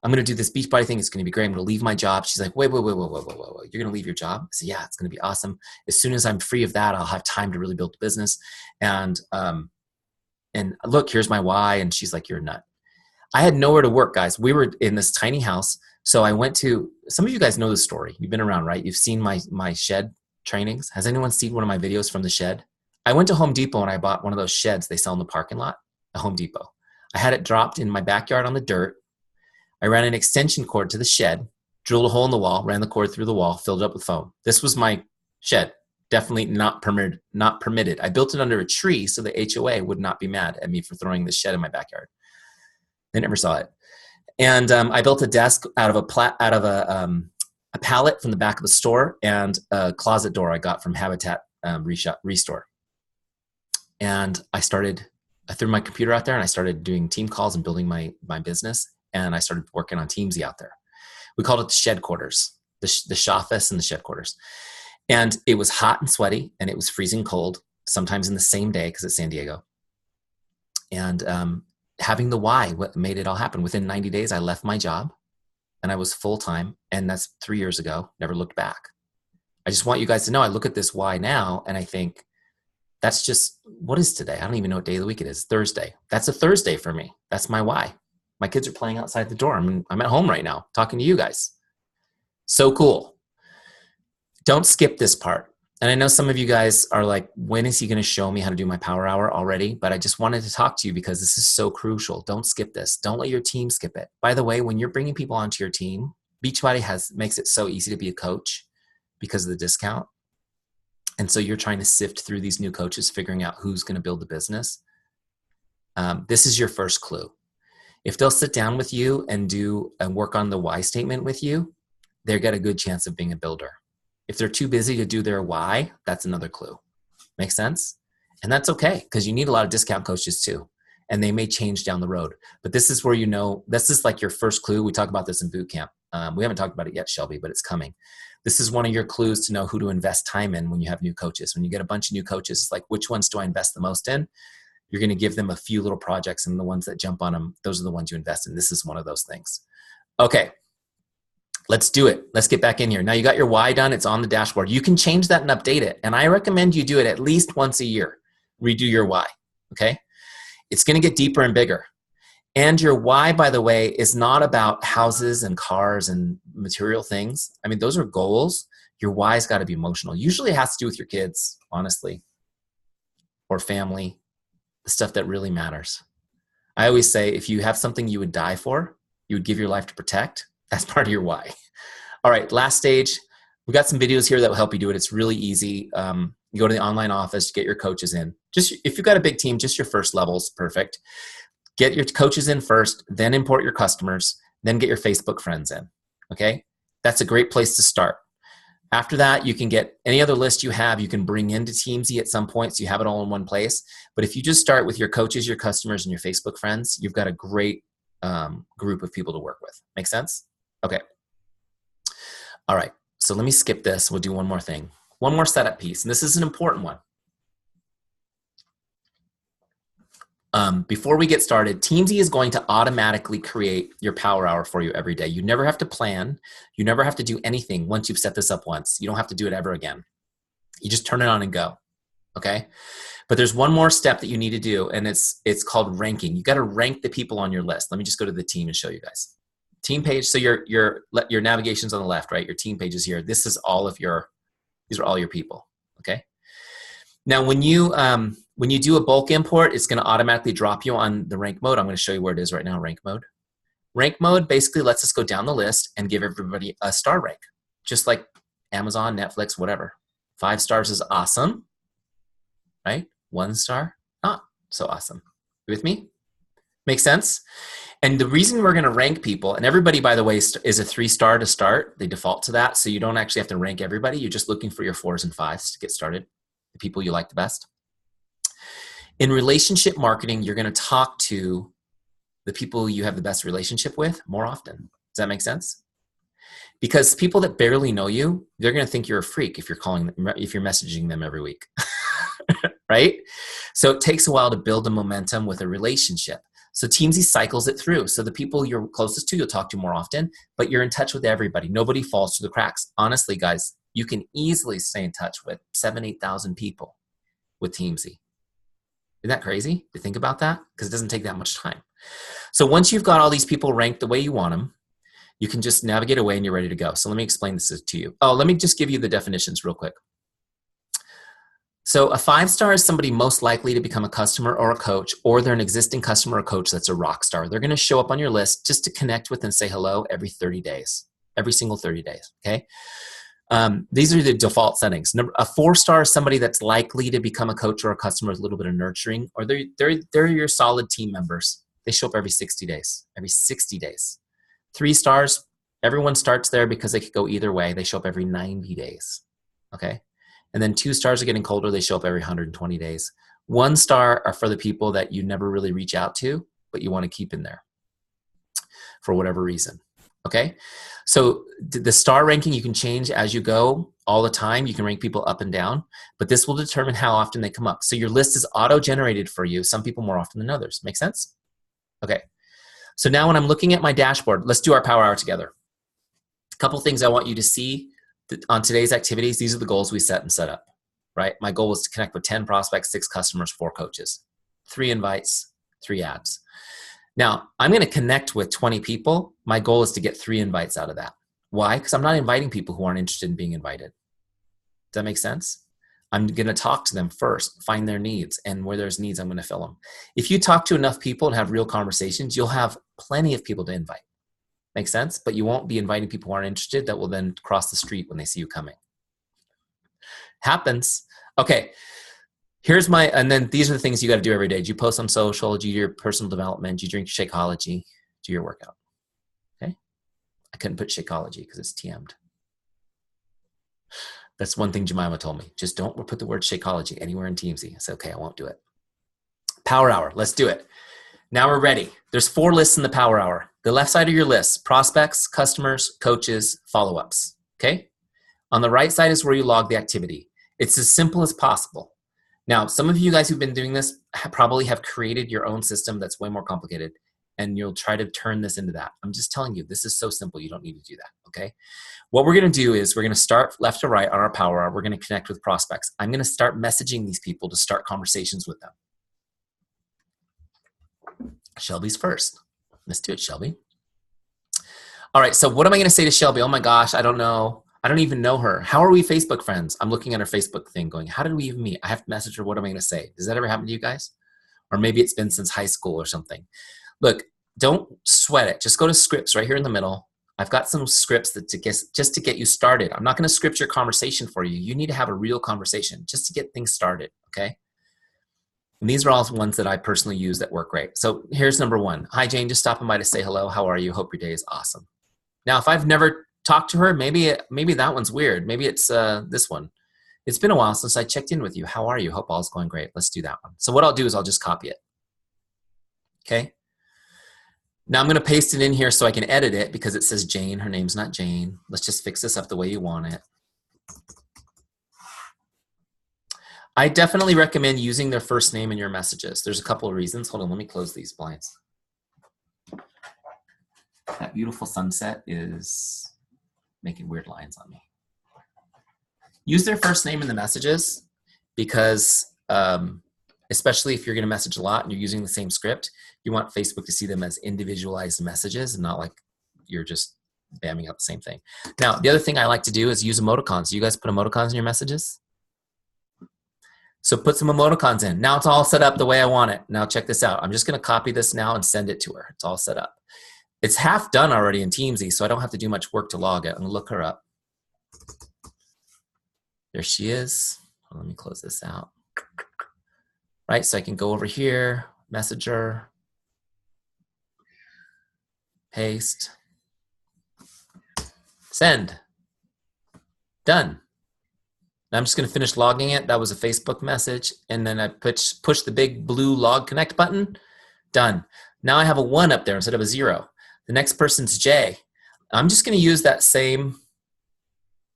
I'm going to do this Beachbody thing. It's going to be great. I'm going to leave my job. She's like, wait. You're going to leave your job? I said, yeah, it's going to be awesome. As soon as I'm free of that, I'll have time to really build the business. And look, here's my why. And she's like, you're a nut. I had nowhere to work, guys. We were in this tiny house. So I went to, some of you guys know the story. You've been around, right? You've seen my shed trainings. Has anyone seen one of my videos from the shed? I went to Home Depot and I bought one of those sheds they sell in the parking lot at Home Depot. I had it dropped in my backyard on the dirt. I ran an extension cord to the shed, drilled a hole in the wall, ran the cord through the wall, filled it up with foam. This was my shed. Definitely not permitted. I built it under a tree so the HOA would not be mad at me for throwing this shed in my backyard. They never saw it. And I built a desk out of a pallet from the back of the store and a closet door I got from Habitat Restore. And I threw my computer out there and I started doing team calls and building my business. And I started working on Teamzy out there. We called it the shed quarters, the shoffice and the shed quarters. And it was hot and sweaty and it was freezing cold, sometimes in the same day because it's San Diego. And having the why made it all happen. Within 90 days, I left my job and I was full-time. And that's 3 years ago, never looked back. I just want you guys to know, I look at this why now and I think, that's just, what is today? I don't even know what day of the week it is. Thursday. That's a Thursday for me. That's my why. My kids are playing outside the door. I'm at home right now talking to you guys. So cool. Don't skip this part. And I know some of you guys are like, when is he going to show me how to do my Power Hour already? But I just wanted to talk to you because this is so crucial. Don't skip this. Don't let your team skip it. By the way, when you're bringing people onto your team, Beachbody makes it so easy to be a coach because of the discount. And so you're trying to sift through these new coaches, figuring out who's going to build the business. This is your first clue. If they'll sit down with you and work on the why statement with you, they've got a good chance of being a builder. If they're too busy to do their why, that's another clue. Make sense? And that's okay, because you need a lot of discount coaches too. And they may change down the road. But this is where this is like your first clue. We talk about this in boot camp. We haven't talked about it yet, Shelby, but it's coming. This is one of your clues to know who to invest time in when you have new coaches. When you get a bunch of new coaches, it's like, which ones do I invest the most in? You're going to give them a few little projects, and the ones that jump on them, those are the ones you invest in. This is one of those things. Okay. Let's do it. Let's get back in here. Now you got your why done. It's on the dashboard. You can change that and update it. And I recommend you do it at least once a year. Redo your why, okay? It's gonna get deeper and bigger. And your why, by the way, is not about houses and cars and material things. I mean, those are goals. Your why's gotta be emotional. Usually it has to do with your kids, honestly, or family, the stuff that really matters. I always say, if you have something you would die for, you would give your life to protect, that's part of your why. All right, last stage. We got some videos here that will help you do it. It's really easy. You go to the online office, get your coaches in. Just if you've got a big team, just your first level's perfect. Get your coaches in first, then import your customers, then get your Facebook friends in, okay? That's a great place to start. After that, you can get any other list you have, you can bring into Teamzy at some point so you have it all in one place. But if you just start with your coaches, your customers, and your Facebook friends, you've got a great group of people to work with. Make sense? Okay. All right, so let me skip this. We'll do one more thing. One more setup piece, and this is an important one. Before we get started, Teamzy is going to automatically create your power hour for you every day. You never have to plan. You never have to do anything once you've set this up once. You don't have to do it ever again. You just turn it on and go, okay? But there's one more step that you need to do, and it's called ranking. You got to rank the people on your list. Let me just go to the team and show you guys. Team page, so your navigation's on the left, right? Your team page is here. This is all of your, these are all your people, okay? Now, when you do a bulk import, it's going to automatically drop you on the rank mode. I'm going to show you where it is right now, rank mode. Rank mode basically lets us go down the list and give everybody a star rank, just like Amazon, Netflix, whatever. 5 stars is awesome, right? 1 star, not so awesome. You with me? Make sense? And the reason we're going to rank people, and everybody, by the way, is a 3-star to start. They default to that, so you don't actually have to rank everybody. You're just looking for your 4s and 5s to get started, the people you like the best. In relationship marketing, you're going to talk to the people you have the best relationship with more often. Does that make sense? Because people that barely know you, they're going to think you're a freak if you're messaging them every week, right? So it takes a while to build a momentum with a relationship. So Teamzy cycles it through. So the people you're closest to, you'll talk to more often, but you're in touch with everybody. Nobody falls through the cracks. Honestly, guys, you can easily stay in touch with 7,000, 8,000 people with Teamzy. Isn't that crazy to think about that? Because it doesn't take that much time. So once you've got all these people ranked the way you want them, you can just navigate away and you're ready to go. So let me explain this to you. Oh, let me just give you the definitions real quick. So a 5-star is somebody most likely to become a customer or a coach, or they're an existing customer or coach that's a rock star. They're going to show up on your list just to connect with and say hello every 30 days, every single 30 days, okay? These are the default settings. A 4-star is somebody that's likely to become a coach or a customer with a little bit of nurturing, or they're your solid team members. They show up every 60 days, every 60 days. 3 stars, everyone starts there because they could go either way. They show up every 90 days, okay? And then 2 stars are getting colder. They show up every 120 days. 1 star are for the people that you never really reach out to, but you want to keep in there for whatever reason, okay? So the star ranking you can change as you go all the time. You can rank people up and down, but this will determine how often they come up. So your list is auto-generated for you, some people more often than others. Make sense? Okay. So now when I'm looking at my dashboard, let's do our power hour together. A couple things I want you to see on today's activities. These are the goals we set and set up, right? My goal was to connect with 10 prospects, 6 customers, 4 coaches, 3 invites, 3 ads. Now, I'm going to connect with 20 people. My goal is to get 3 invites out of that. Why? Because I'm not inviting people who aren't interested in being invited. Does that make sense? I'm going to talk to them first, find their needs, and where there's needs, I'm going to fill them. If you talk to enough people and have real conversations, you'll have plenty of people to invite. Make sense? But you won't be inviting people who aren't interested that will then cross the street when they see you coming. Happens. Okay. Here's my, and then these are the things you got to do every day. Do you post on social? Do you do your personal development? Do you drink Shakeology? Do your workout? Okay. I couldn't put Shakeology because it's TM'd. That's one thing Jemima told me. Just don't put the word Shakeology anywhere in Teamzy. I said, okay, I won't do it. Power hour. Let's do it. Now we're ready. There's 4 lists in the power hour. The left side of your list, prospects, customers, coaches, follow-ups. Okay. On the right side is where you log the activity. It's as simple as possible. Now, some of you guys who've been doing this probably have created your own system that's way more complicated. and you'll try to turn this into that. I'm just telling you, this is so simple. You don't need to do that, okay? What we're going to do is we're going to start left to right on our power hour. We're going to connect with prospects. I'm going to start messaging these people to start conversations with them. Shelby's first. Let's do it, Shelby. All right, so what am I going to say to Shelby? Oh my gosh, I don't know. I don't even know her. How are we Facebook friends? I'm looking at her Facebook thing going, how did we even meet? I have to message her. What am I going to say? Does that ever happen to you guys? Or maybe it's been since high school or something. Look, don't sweat it. Just go to scripts right here in the middle. I've got some scripts that just to get you started. I'm not going to script your conversation for you. You need to have a real conversation just to get things started, okay? And these are all ones that I personally use that work great. So here's number one. Hi, Jane, just stopping by to say hello. How are you? Hope your day is awesome. Now, if I've never talked to her, maybe that one's weird. Maybe it's this one. It's been a while since I checked in with you. How are you? Hope all's going great. Let's do that one. So what I'll do is I'll just copy it. Okay. Now I'm going to paste it in here so I can edit it because it says Jane. Her name's not Jane. Let's just fix this up the way you want it. I definitely recommend using their first name in your messages. There's a couple of reasons. Hold on, let me close these blinds. That beautiful sunset is making weird lines on me. Use their first name in the messages because especially if you're going to message a lot and you're using the same script, you want Facebook to see them as individualized messages and not like you're just bamming out the same thing. Now, the other thing I like to do is use emoticons. You guys put emoticons in your messages? So put some emoticons in. Now it's all set up the way I want it. Now check this out. I'm just going to copy this now and send it to her. It's all set up. It's half done already in Teamzy, so I don't have to do much work to log it. I'm going to look her up. There she is. Let me close this out. Right, so I can go over here, message her, paste, send, done. Now I'm just going to finish logging it. That was a Facebook message, and then I push the big blue log connect button, done. Now I have a 1 up there instead of a 0. The next person's Jay. I'm just going to use that same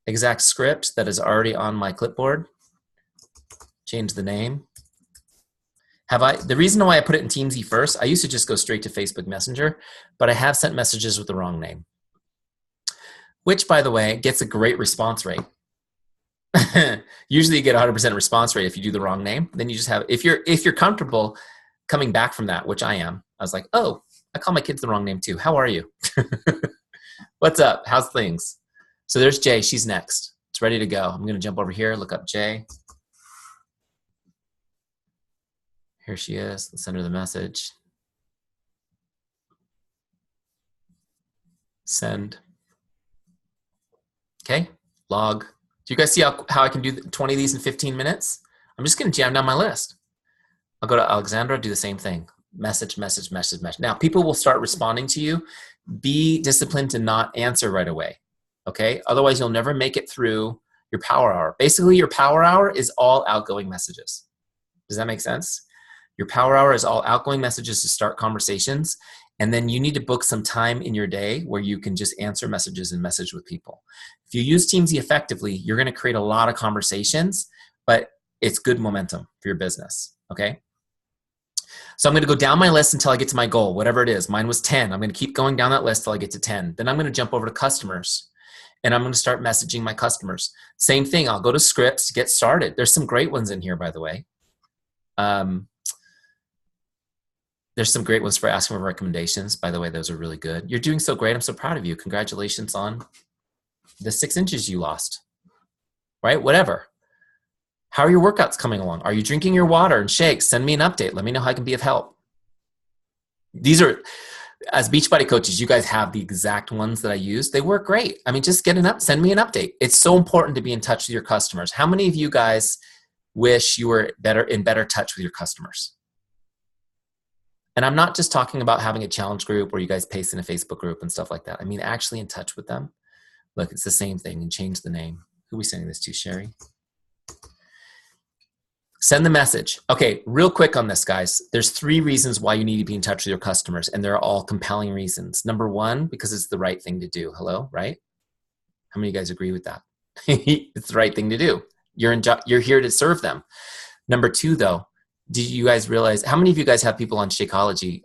exact script that is already on my clipboard, change the name. The reason why I put it in Teamzy first, I used to just go straight to Facebook Messenger, but I have sent messages with the wrong name, which, by the way, gets a great response rate. Usually you get 100% response rate if you do the wrong name. Then you just have, if you're comfortable coming back from that, which I am, I was like, oh, I call my kids the wrong name too. How are you? What's up? How's things? So there's Jay. She's next. It's ready to go. I'm going to jump over here, look up Jay. Here she is. Let's send her the message. Send. Okay, log. Do you guys see how I can do 20 of these in 15 minutes? I'm just going to jam down my list. I'll go to Alexandra, do the same thing. Message, message, message, message. Now, people will start responding to you. Be disciplined to not answer right away, okay? Otherwise, you'll never make it through your power hour. Basically, your power hour is all outgoing messages. Does that make sense? Your power hour is all outgoing messages to start conversations, and then you need to book some time in your day where you can just answer messages and message with people. If you use Teamzy effectively, you're going to create a lot of conversations, but it's good momentum for your business, okay? So I'm going to go down my list until I get to my goal, whatever it is. Mine was 10. I'm going to keep going down that list till I get to 10. Then I'm going to jump over to customers, and I'm going to start messaging my customers. Same thing. I'll go to scripts to get started. There's some great ones in here, by the way. There's some great ones for asking for recommendations. By the way, those are really good. You're doing so great. I'm so proud of you. Congratulations on the 6 inches you lost, right? Whatever. How are your workouts coming along? Are you drinking your water and shakes? Send me an update. Let me know how I can be of help. These are, as Beachbody coaches, you guys have the exact ones that I use. They work great. I mean, just send me an update. It's so important to be in touch with your customers. How many of you guys wish you were in better touch with your customers? And I'm not just talking about having a challenge group where you guys paste in a Facebook group and stuff like that. I mean, actually in touch with them. Look, it's the same thing, and change the name. Who are we sending this to, Sherry? Send the message. Okay, real quick on this, guys. There's 3 reasons why you need to be in touch with your customers, and they're all compelling reasons. Number 1, because it's the right thing to do. Hello, right? How many of you guys agree with that? It's the right thing to do. You're here to serve them. Number 2, though, did you guys realize, how many of you guys have people on Shakeology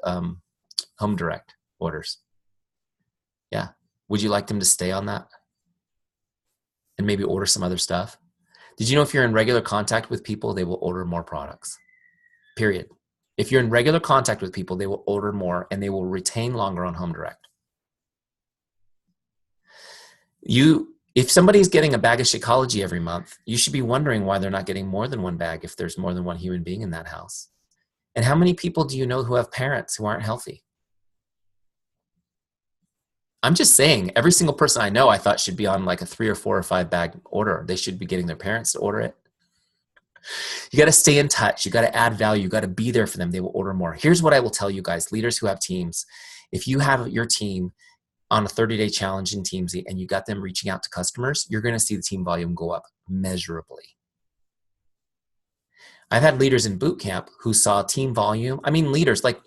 home direct orders. Yeah. Would you like them to stay on that and maybe order some other stuff? Did you know if you're in regular contact with people, they will order more products, period. If you're in regular contact with people, they will order more and they will retain longer on home direct. If somebody's getting a bag of Shakeology every month, you should be wondering why they're not getting more than one bag if there's more than one human being in that house. And how many people do you know who have parents who aren't healthy? I'm just saying, every single person I know, I thought should be on like a 3 or 4 or 5 bag order. They should be getting their parents to order it. You got to stay in touch. You got to add value. You got to be there for them. They will order more. Here's what I will tell you guys, leaders who have teams. If you have your team on a 30-day challenge in Teamzy and you got them reaching out to customers, you're going to see the team volume go up measurably. I've had leaders in boot camp who saw team volume. I mean, leaders like,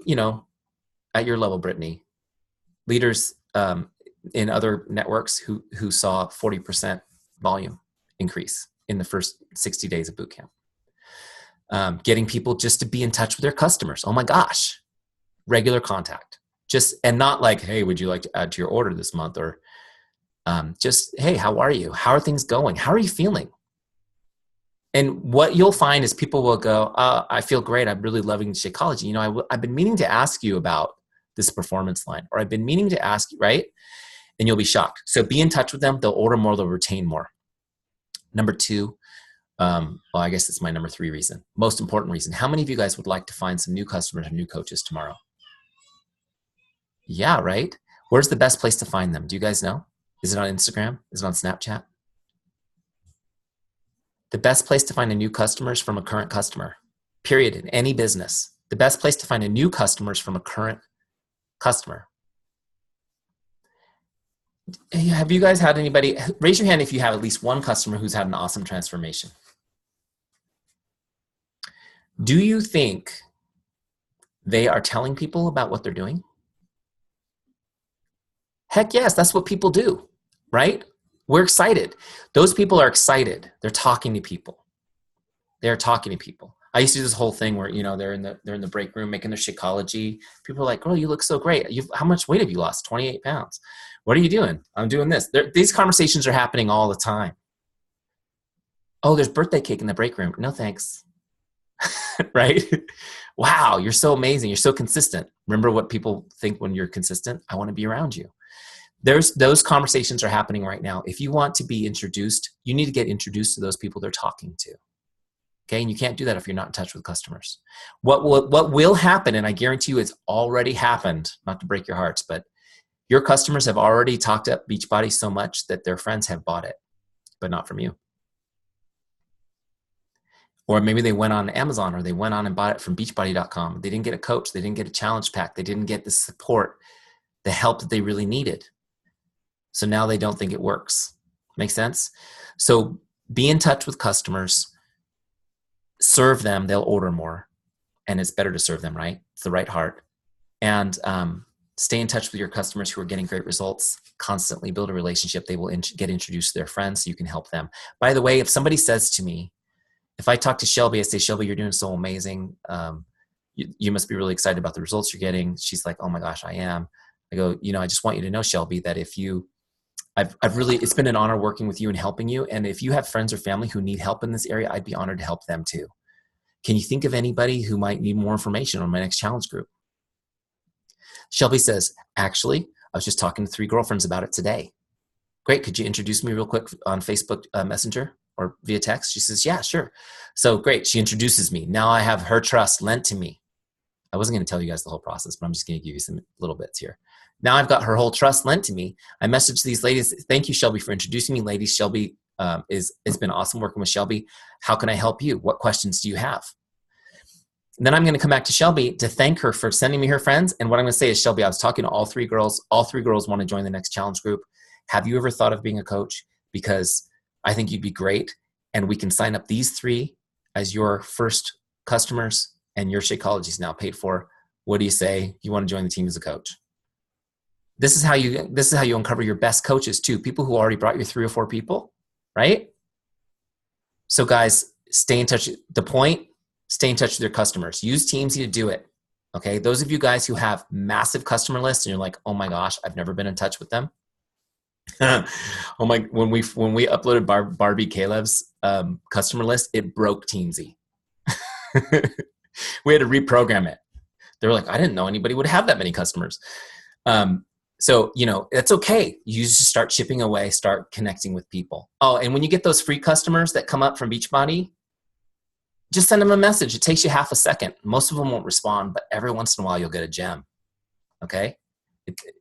at your level, Brittany, leaders in other networks who saw 40% volume increase in the first 60 days of boot camp. Getting people just to be in touch with their customers. Oh my gosh, regular contact. And not like, hey, would you like to add to your order this month? Or just, hey, how are you? How are things going? How are you feeling? And what you'll find is people will go, I feel great. I'm really loving Shakeology. I've been meaning to ask you about this performance line, or I've been meaning to ask you, right? And you'll be shocked. So be in touch with them. They'll order more. They'll retain more. Number 2, I guess it's my number 3 reason. Most important reason. How many of you guys would like to find some new customers or new coaches tomorrow? Yeah, right? Where's the best place to find them? Do you guys know? Is it on Instagram? Is it on Snapchat? The best place to find a new customer is from a current customer, period, in any business. The best place to find a new customer is from a current customer. Have you guys had anybody, raise your hand if you have at least one customer who's had an awesome transformation. Do you think they are telling people about what they're doing? Heck yes, that's what people do, right? We're excited. Those people are excited. They're talking to people. They're talking to people. I used to do this whole thing where, they're in the break room making their Shakeology. People are like, "Girl, you look so great. How much weight have you lost? 28 pounds. What are you doing?" "I'm doing this." These conversations are happening all the time. "Oh, there's birthday cake in the break room." "No, thanks." Right? "Wow, you're so amazing. You're so consistent." Remember what people think when you're consistent? "I want to be around you." Those conversations are happening right now. If you want to be introduced, you need to get introduced to those people they're talking to. Okay, and you can't do that if you're not in touch with customers. What will happen, and I guarantee you it's already happened, not to break your hearts, but your customers have already talked up Beachbody so much that their friends have bought it, but not from you. Or maybe they went on Amazon or they went on and bought it from beachbody.com. They didn't get a coach. They didn't get a challenge pack. They didn't get the support, the help that they really needed. So now they don't think it works. Make sense? So be in touch with customers, serve them, they'll order more. And it's better to serve them, right? It's the right heart. And stay in touch with your customers who are getting great results. Constantly build a relationship. They will get introduced to their friends so you can help them. By the way, if somebody says to me, if I talk to Shelby, I say, "Shelby, you're doing so amazing. You must be really excited about the results you're getting." She's like, "Oh my gosh, I am." I go, "I just want you to know, Shelby, that it's been an honor working with you and helping you. And if you have friends or family who need help in this area, I'd be honored to help them too. Can you think of anybody who might need more information on my next challenge group?" Shelby says, "Actually, I was just talking to 3 girlfriends about it today." "Great. Could you introduce me real quick on Facebook Messenger or via text?" She says, "Yeah, sure." So great. She introduces me. Now I have her trust lent to me. I wasn't going to tell you guys the whole process, but I'm just going to give you some little bits here. Now I've got her whole trust lent to me. I messaged these ladies. "Thank you, Shelby, for introducing me. Ladies, Shelby it's been awesome working with Shelby. How can I help you? What questions do you have?" And then I'm going to come back to Shelby to thank her for sending me her friends. And what I'm going to say is, "Shelby, I was talking to all 3 girls. All 3 girls want to join the next challenge group. Have you ever thought of being a coach? Because I think you'd be great. And we can sign up these 3 as your first customers, and your Shakeology is now paid for. What do you say? You want to join the team as a coach?" This is how you uncover your best coaches too. People who already brought you 3 or 4 people, right? So guys, stay in touch. The point, stay in touch with your customers. Use Teamzy to do it. Okay, those of you guys who have massive customer lists and you're like, oh my gosh, I've never been in touch with them. Oh my! When we uploaded Barbie Caleb's customer list, it broke Teamzy. We had to reprogram it. They were like, I didn't know anybody would have that many customers. So, you know, it's okay. You just start chipping away, start connecting with people. Oh, and when you get those free customers that come up from Beachbody, just send them a message. It takes you half a second. Most of them won't respond, but every once in a while you'll get a gem. Okay?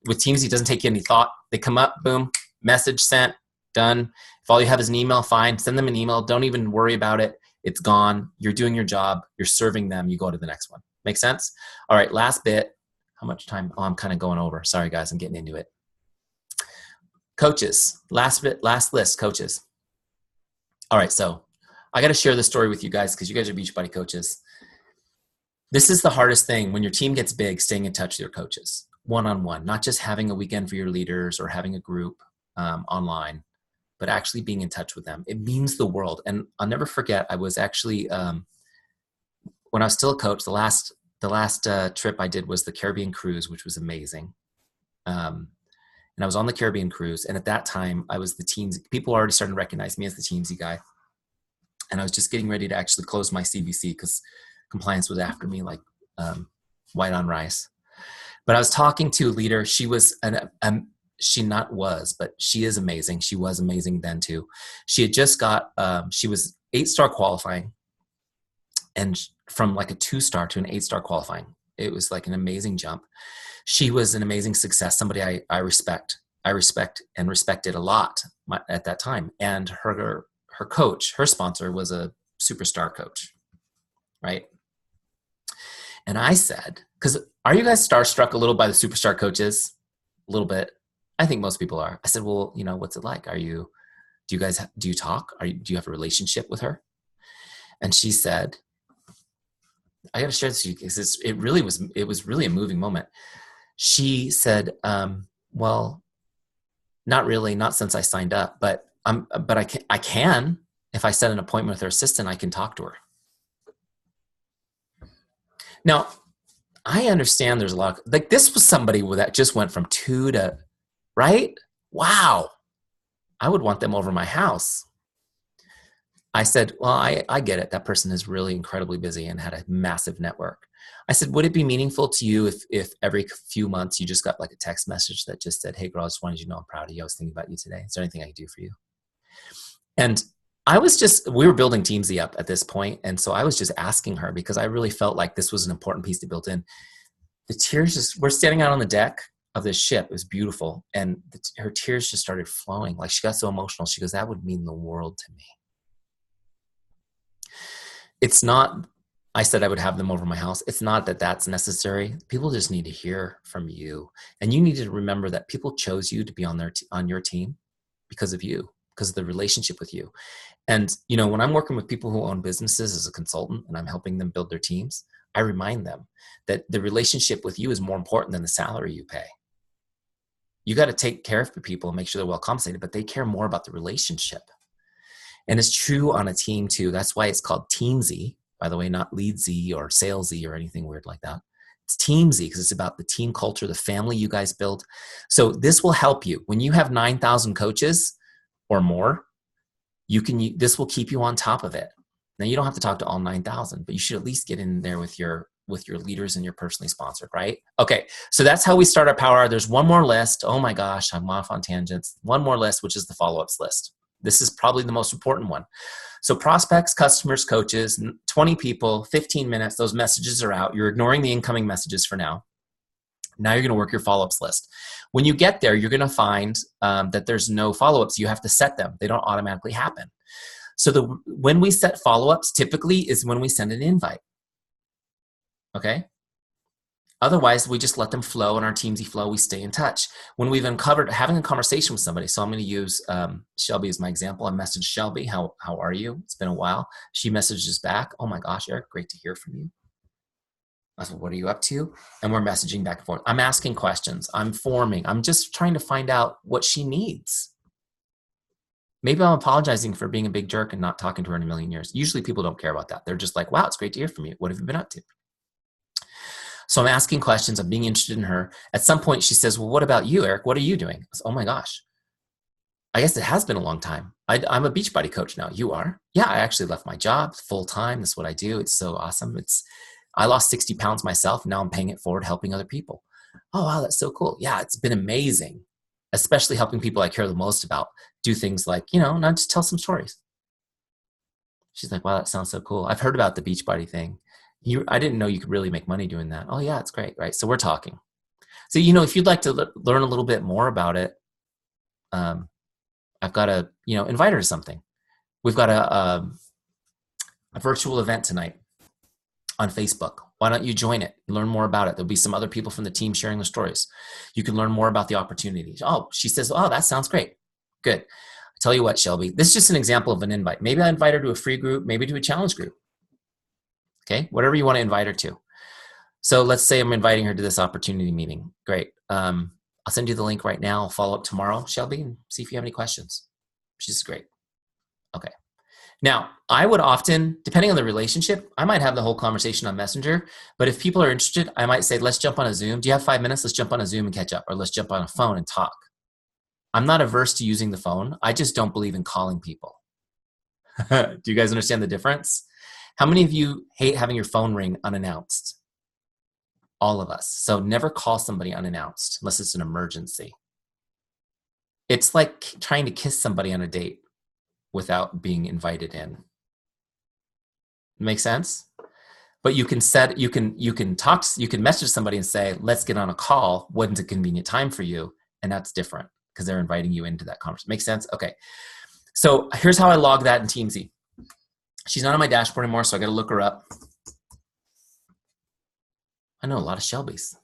With Teamzy, it doesn't take you any thought. They come up, boom, message sent, done. If all you have is an email, fine. Send them an email. Don't even worry about it. It's gone. You're doing your job. You're serving them. You go to the next one. Make sense? All right, last bit. How much time? Oh, I'm kind of going over. Sorry, guys. I'm getting into it. Coaches. Last bit, last list, coaches. All right, so I got to share this story with you guys because you guys are Beachbody coaches. This is the hardest thing when your team gets big, staying in touch with your coaches, one-on-one, not just having a weekend for your leaders or having a group online, but actually being in touch with them. It means the world. And I'll never forget, I was actually, when I was still a coach, the last trip I did was the Caribbean cruise, which was amazing. And I was on the Caribbean cruise. And at that time, I was the Teamzy. People already started to recognize me as the Teamzy guy. And I was just getting ready to actually close my CBC because compliance was after me like white on rice. But I was talking to a leader. She was she is amazing. She was amazing then too. She had just got, she was 8-star qualifying, and from like a 2-star to an 8-star qualifying. It was like an amazing jump. She was an amazing success. Somebody I respect and respected a lot at that time. And her coach, her sponsor, was a superstar coach, right? And I said, because are you guys starstruck a little by the superstar coaches? A little bit. I think most people are. I said, well, you know, what's it like? Do you talk? Do you have a relationship with her? And she said, I got to share this with you because it was really a moving moment. She said, well, not really, not since I signed up, but I can, if I set an appointment with her assistant, I can talk to her. Now, I understand there's a lot of, like, this was somebody that just went from 2 to, right? Wow. I would want them over my house. I said, well, I get it. That person is really incredibly busy and had a massive network. I said, would it be meaningful to you if every few months you just got like a text message that just said, hey girl, I just wanted you to know I'm proud of you. I was thinking about you today. Is there anything I can do for you? And we were building Teamzy up at this point. And so I was just asking her because I really felt like this was an important piece to build in. The tears we're standing out on the deck of this ship. It was beautiful. And her tears just started flowing. Like, she got so emotional. She goes, that would mean the world to me. It's not, I said I would have them over my house. It's not that that's necessary. People just need to hear from you. And you need to remember that people chose you to be on your team because of you, because of the relationship with you. And, you know, when I'm working with people who own businesses as a consultant and I'm helping them build their teams, I remind them that the relationship with you is more important than the salary you pay. You got to take care of the people and make sure they're well compensated, but they care more about the relationship. And it's true on a team too. That's why it's called Teamzy, by the way, not Leadzy or Salesy or anything weird like that. It's Teamzy because it's about the team culture, the family you guys build. So this will help you. When you have 9,000 coaches or more, this will keep you on top of it. Now, you don't have to talk to all 9,000, but you should at least get in there with your leaders and you're personally sponsored, right? Okay, so that's how we start our power hour. There's one more list. Oh my gosh, I'm off on tangents. One more list, which is the follow-ups list. This is probably the most important one. So prospects, customers, coaches, 20 people, 15 minutes, those messages are out. You're ignoring the incoming messages for now. Now you're going to work your follow-ups list. When you get there, you're going to find that there's no follow-ups. You have to set them. They don't automatically happen. So when we set follow-ups, typically is when we send an invite. Okay? Otherwise, we just let them flow in our Teamzy flow. We stay in touch. When we've uncovered having a conversation with somebody, so I'm going to use Shelby as my example. I messaged Shelby, how are you? It's been a while. She messages back, oh my gosh, Eric, great to hear from you. I said, what are you up to? And we're messaging back and forth. I'm asking questions. I'm forming. I'm just trying to find out what she needs. Maybe I'm apologizing for being a big jerk and not talking to her in a million years. Usually people don't care about that. They're just like, wow, it's great to hear from you. What have you been up to? So I'm asking questions. I'm being interested in her. At some point, she says, well, what about you, Eric? What are you doing? I said, oh my gosh. I guess it has been a long time. I'm a Beachbody coach now. You are? Yeah, I actually left my job full time. That's what I do. It's so awesome. I lost 60 pounds myself. Now I'm paying it forward, helping other people. Oh, wow, that's so cool. Yeah, it's been amazing, especially helping people I care the most about do things like, not just tell some stories. She's like, wow, that sounds so cool. I've heard about the Beachbody thing. I didn't know you could really make money doing that. Oh yeah, it's great, right? So we're talking. So, if you'd like to learn a little bit more about it, I've got to, invite her to something. We've got a virtual event tonight on Facebook. Why don't you join it? Learn more about it. There'll be some other people from the team sharing their stories. You can learn more about the opportunities. Oh, she says, oh, that sounds great. Good. I tell you what, Shelby, this is just an example of an invite. Maybe I invite her to a free group, maybe to a challenge group. Okay, whatever you want to invite her to. So let's say I'm inviting her to this opportunity meeting. Great. I'll send you the link right now. I'll follow up tomorrow, Shelby, and see if you have any questions. She's great. Okay. Now, I would often, depending on the relationship, I might have the whole conversation on Messenger, but if people are interested, I might say, let's jump on a Zoom. Do you have 5 minutes? Let's jump on a Zoom and catch up, or let's jump on a phone and talk. I'm not averse to using the phone. I just don't believe in calling people. Do you guys understand the difference? How many of you hate having your phone ring unannounced? All of us. So never call somebody unannounced unless it's an emergency. It's like trying to kiss somebody on a date without being invited in. Make sense? But you can message somebody and say, let's get on a call. When's a convenient time for you? And that's different because they're inviting you into that conversation. Make sense? Okay. So here's how I log that in Teamzy. She's not on my dashboard anymore, so I got to look her up. I know a lot of Shelbys.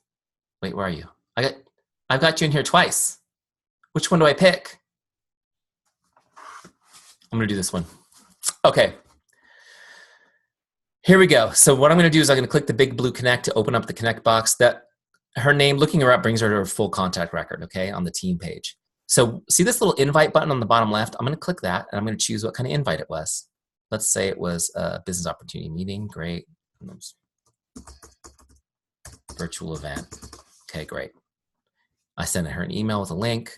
Wait, where are you? I've got you in here twice. Which one do I pick? I'm going to do this one. Okay. Here we go. So what I'm going to do is I'm going to click the big blue connect to open up the connect box. That her name, looking her up, brings her to her full contact record, okay, on the team page. So see this little invite button on the bottom left? I'm going to click that, and I'm going to choose what kind of invite it was. Let's say it was a business opportunity meeting. Great. Virtual event. Okay, great. I sent her an email with a link.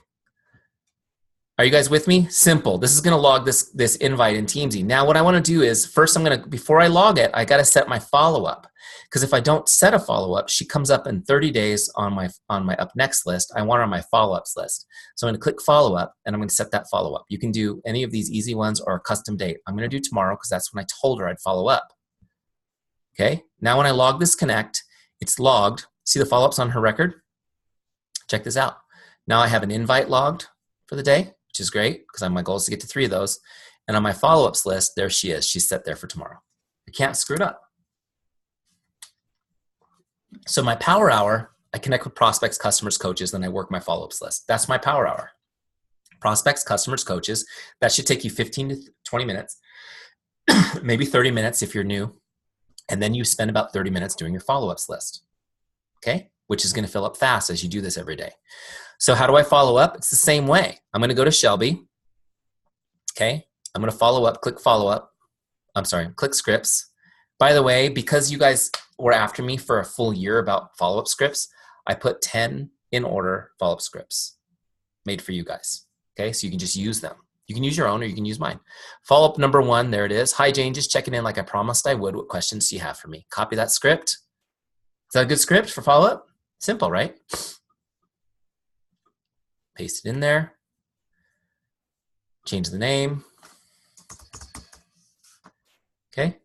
Are you guys with me? Simple. This is going to log this invite in Teamzy. Now, what I want to do is first before I log it, I got to set my follow-up. Because if I don't set a follow-up, she comes up in 30 days on my up next list. I want her on my follow-ups list. So I'm going to click follow-up, and I'm going to set that follow-up. You can do any of these easy ones or a custom date. I'm going to do tomorrow because that's when I told her I'd follow up. Okay. Now, when I log this connect, it's logged. See the follow-ups on her record? Check this out. Now I have an invite logged for the day, which is great because my goal is to get to 3 of those. And on my follow-ups list, there she is. She's set there for tomorrow. I can't screw it up. So my power hour, I connect with prospects, customers, coaches, then I work my follow-ups list. That's my power hour. Prospects, customers, coaches. That should take you 15 to 20 minutes, maybe 30 minutes if you're new. And then you spend about 30 minutes doing your follow-ups list, okay? Which is going to fill up fast as you do this every day. So how do I follow up? It's the same way. I'm going to go to Shelby, okay? I'm going to follow up, click scripts. By the way, because you guys were after me for a full year about follow-up scripts, I put 10 in order follow-up scripts made for you guys, okay? So you can just use them. You can use your own or you can use mine. Follow-up number 1, there it is. Hi, Jane, just checking in like I promised I would. What questions do you have for me? Copy that script. Is that a good script for follow-up? Simple, right? Paste it in there. Change the name. Okay.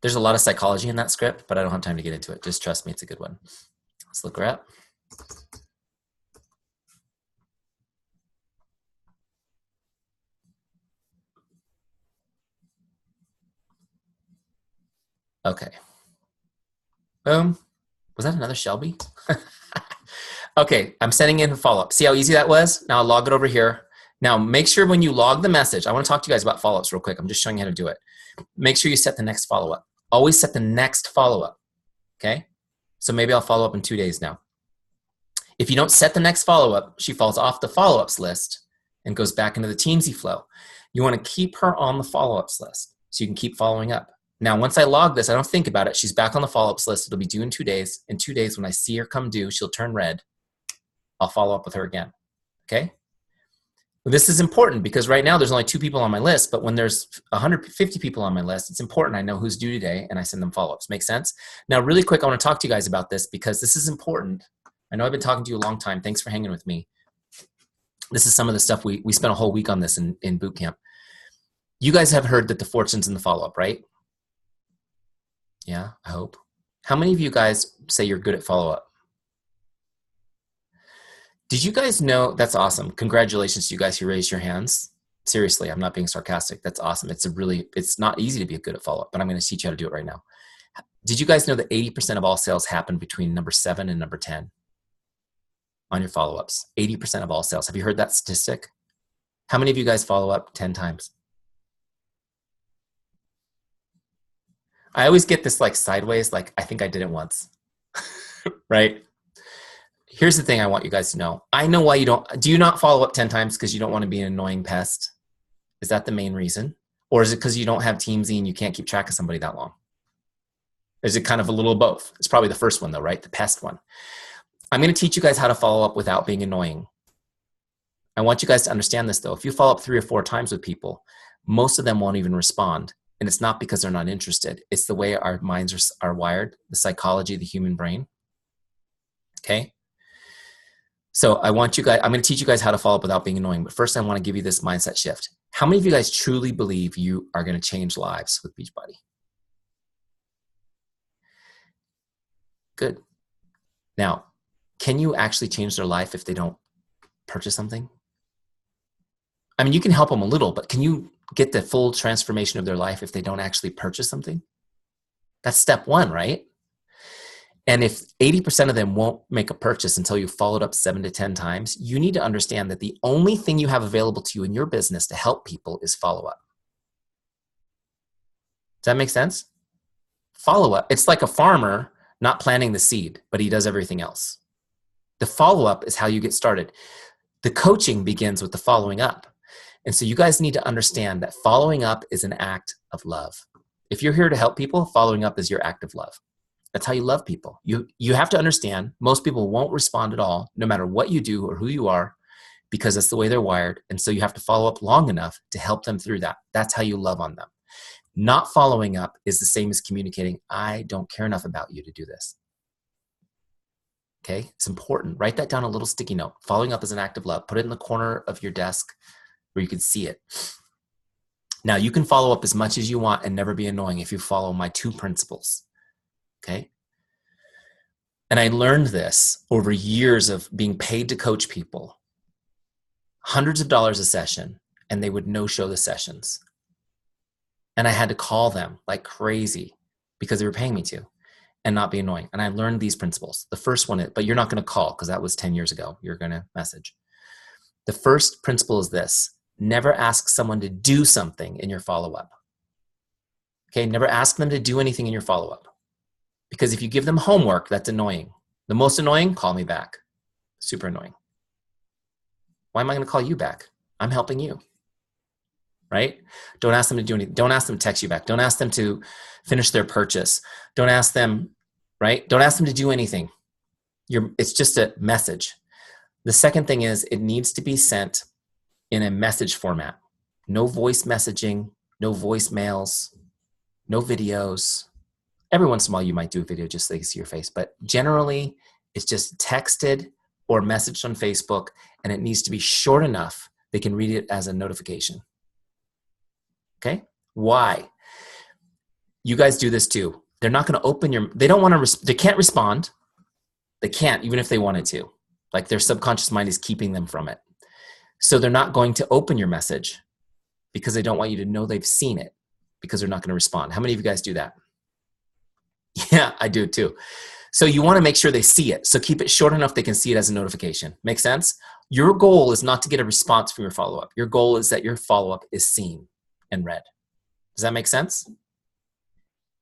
There's a lot of psychology in that script, but I don't have time to get into it. Just trust me, it's a good one. Let's look her up. Okay. Boom. Was that another Shelby? Okay, I'm sending in a follow-up. See how easy that was? Now I'll log it over here. Now make sure when you log the message, I want to talk to you guys about follow-ups real quick. I'm just showing you how to do it. Make sure you set the next follow-up. Always set the next follow-up, okay? So maybe I'll follow up in 2 days now. If you don't set the next follow-up, she falls off the follow-ups list and goes back into the Teamzy flow. You want to keep her on the follow-ups list so you can keep following up. Now, once I log this, I don't think about it. She's back on the follow-ups list. It'll be due in 2 days. In 2 days, when I see her come due, she'll turn red. I'll follow up with her again, okay? This is important because right now there's only 2 people on my list, but when there's 150 people on my list, it's important I know who's due today and I send them follow-ups. Make sense? Now, really quick, I want to talk to you guys about this because this is important. I know I've been talking to you a long time. Thanks for hanging with me. This is some of the stuff we spent a whole week on this in boot camp. You guys have heard that the fortune's in the follow-up, right? Yeah, I hope. How many of you guys say you're good at follow-up? Did you guys know? That's awesome. Congratulations to you guys who raised your hands. Seriously, I'm not being sarcastic. That's awesome. It's not easy to be good at follow-up, but I'm going to teach you how to do it right now. Did you guys know that 80% of all sales happen between number 7 and number 10 on your follow-ups? 80% of all sales. Have you heard that statistic? How many of you guys follow up 10 times? I always get this like sideways, like I think I did it once, right? Here's the thing I want you guys to know. I know why you don't. Do you not follow up 10 times because you don't want to be an annoying pest? Is that the main reason? Or is it because you don't have Teamzy and you can't keep track of somebody that long? Is it kind of a little of both? It's probably the first one though, right? The pest one. I'm going to teach you guys how to follow up without being annoying. I want you guys to understand this though. If you follow up 3 or 4 times with people, most of them won't even respond. And it's not because they're not interested. It's the way our minds are wired, the psychology of the human brain. Okay? So I'm going to teach you guys how to follow up without being annoying. But first, I want to give you this mindset shift. How many of you guys truly believe you are going to change lives with Beachbody? Good. Now, can you actually change their life if they don't purchase something? I mean, you can help them a little, but can you get the full transformation of their life if they don't actually purchase something? That's step 1, right? And if 80% of them won't make a purchase until you've followed up 7 to 10 times, you need to understand that the only thing you have available to you in your business to help people is follow-up. Does that make sense? Follow-up. It's like a farmer not planting the seed, but he does everything else. The follow-up is how you get started. The coaching begins with the following up. And so you guys need to understand that following up is an act of love. If you're here to help people, following up is your act of love. That's how you love people. You have to understand most people won't respond at all, no matter what you do or who you are, because that's the way they're wired. And so you have to follow up long enough to help them through that. That's how you love on them. Not following up is the same as communicating, I don't care enough about you to do this. Okay, it's important. Write that down on a little sticky note. Following up is an act of love. Put it in the corner of your desk where you can see it. Now, you can follow up as much as you want and never be annoying if you follow my 2 principles. Okay? And I learned this over years of being paid to coach people, hundreds of dollars a session, and they would no-show the sessions. And I had to call them like crazy because they were paying me to and not be annoying. And I learned these principles. The first one is, but you're not going to call because that was 10 years ago. You're going to message. The first principle is this: never ask someone to do something in your follow-up. Okay, never ask them to do anything in your follow-up. Because if you give them homework, that's annoying. The most annoying, call me back. Super annoying. Why am I going to call you back? I'm helping you. Right? Don't ask them to do anything. Don't ask them to text you back. Don't ask them to finish their purchase. Don't ask them, right? Don't ask them to do anything. It's just a message. The second thing is it needs to be sent in a message format. No voice messaging, no voicemails, no videos. Every once in a while you might do a video just so they can see your face, but generally it's just texted or messaged on Facebook, and it needs to be short enough they can read it as a notification. Okay? Why? You guys do this too. They're not going to open they don't want to, they can't respond. They can't, even if they wanted to. Like their subconscious mind is keeping them from it. So they're not going to open your message because they don't want you to know they've seen it, because they're not going to respond. How many of you guys do that? Yeah, I do it too. So you want to make sure they see it. So keep it short enough they can see it as a notification. Make sense? Your goal is not to get a response from your follow-up. Your goal is that your follow-up is seen and read. Does that make sense?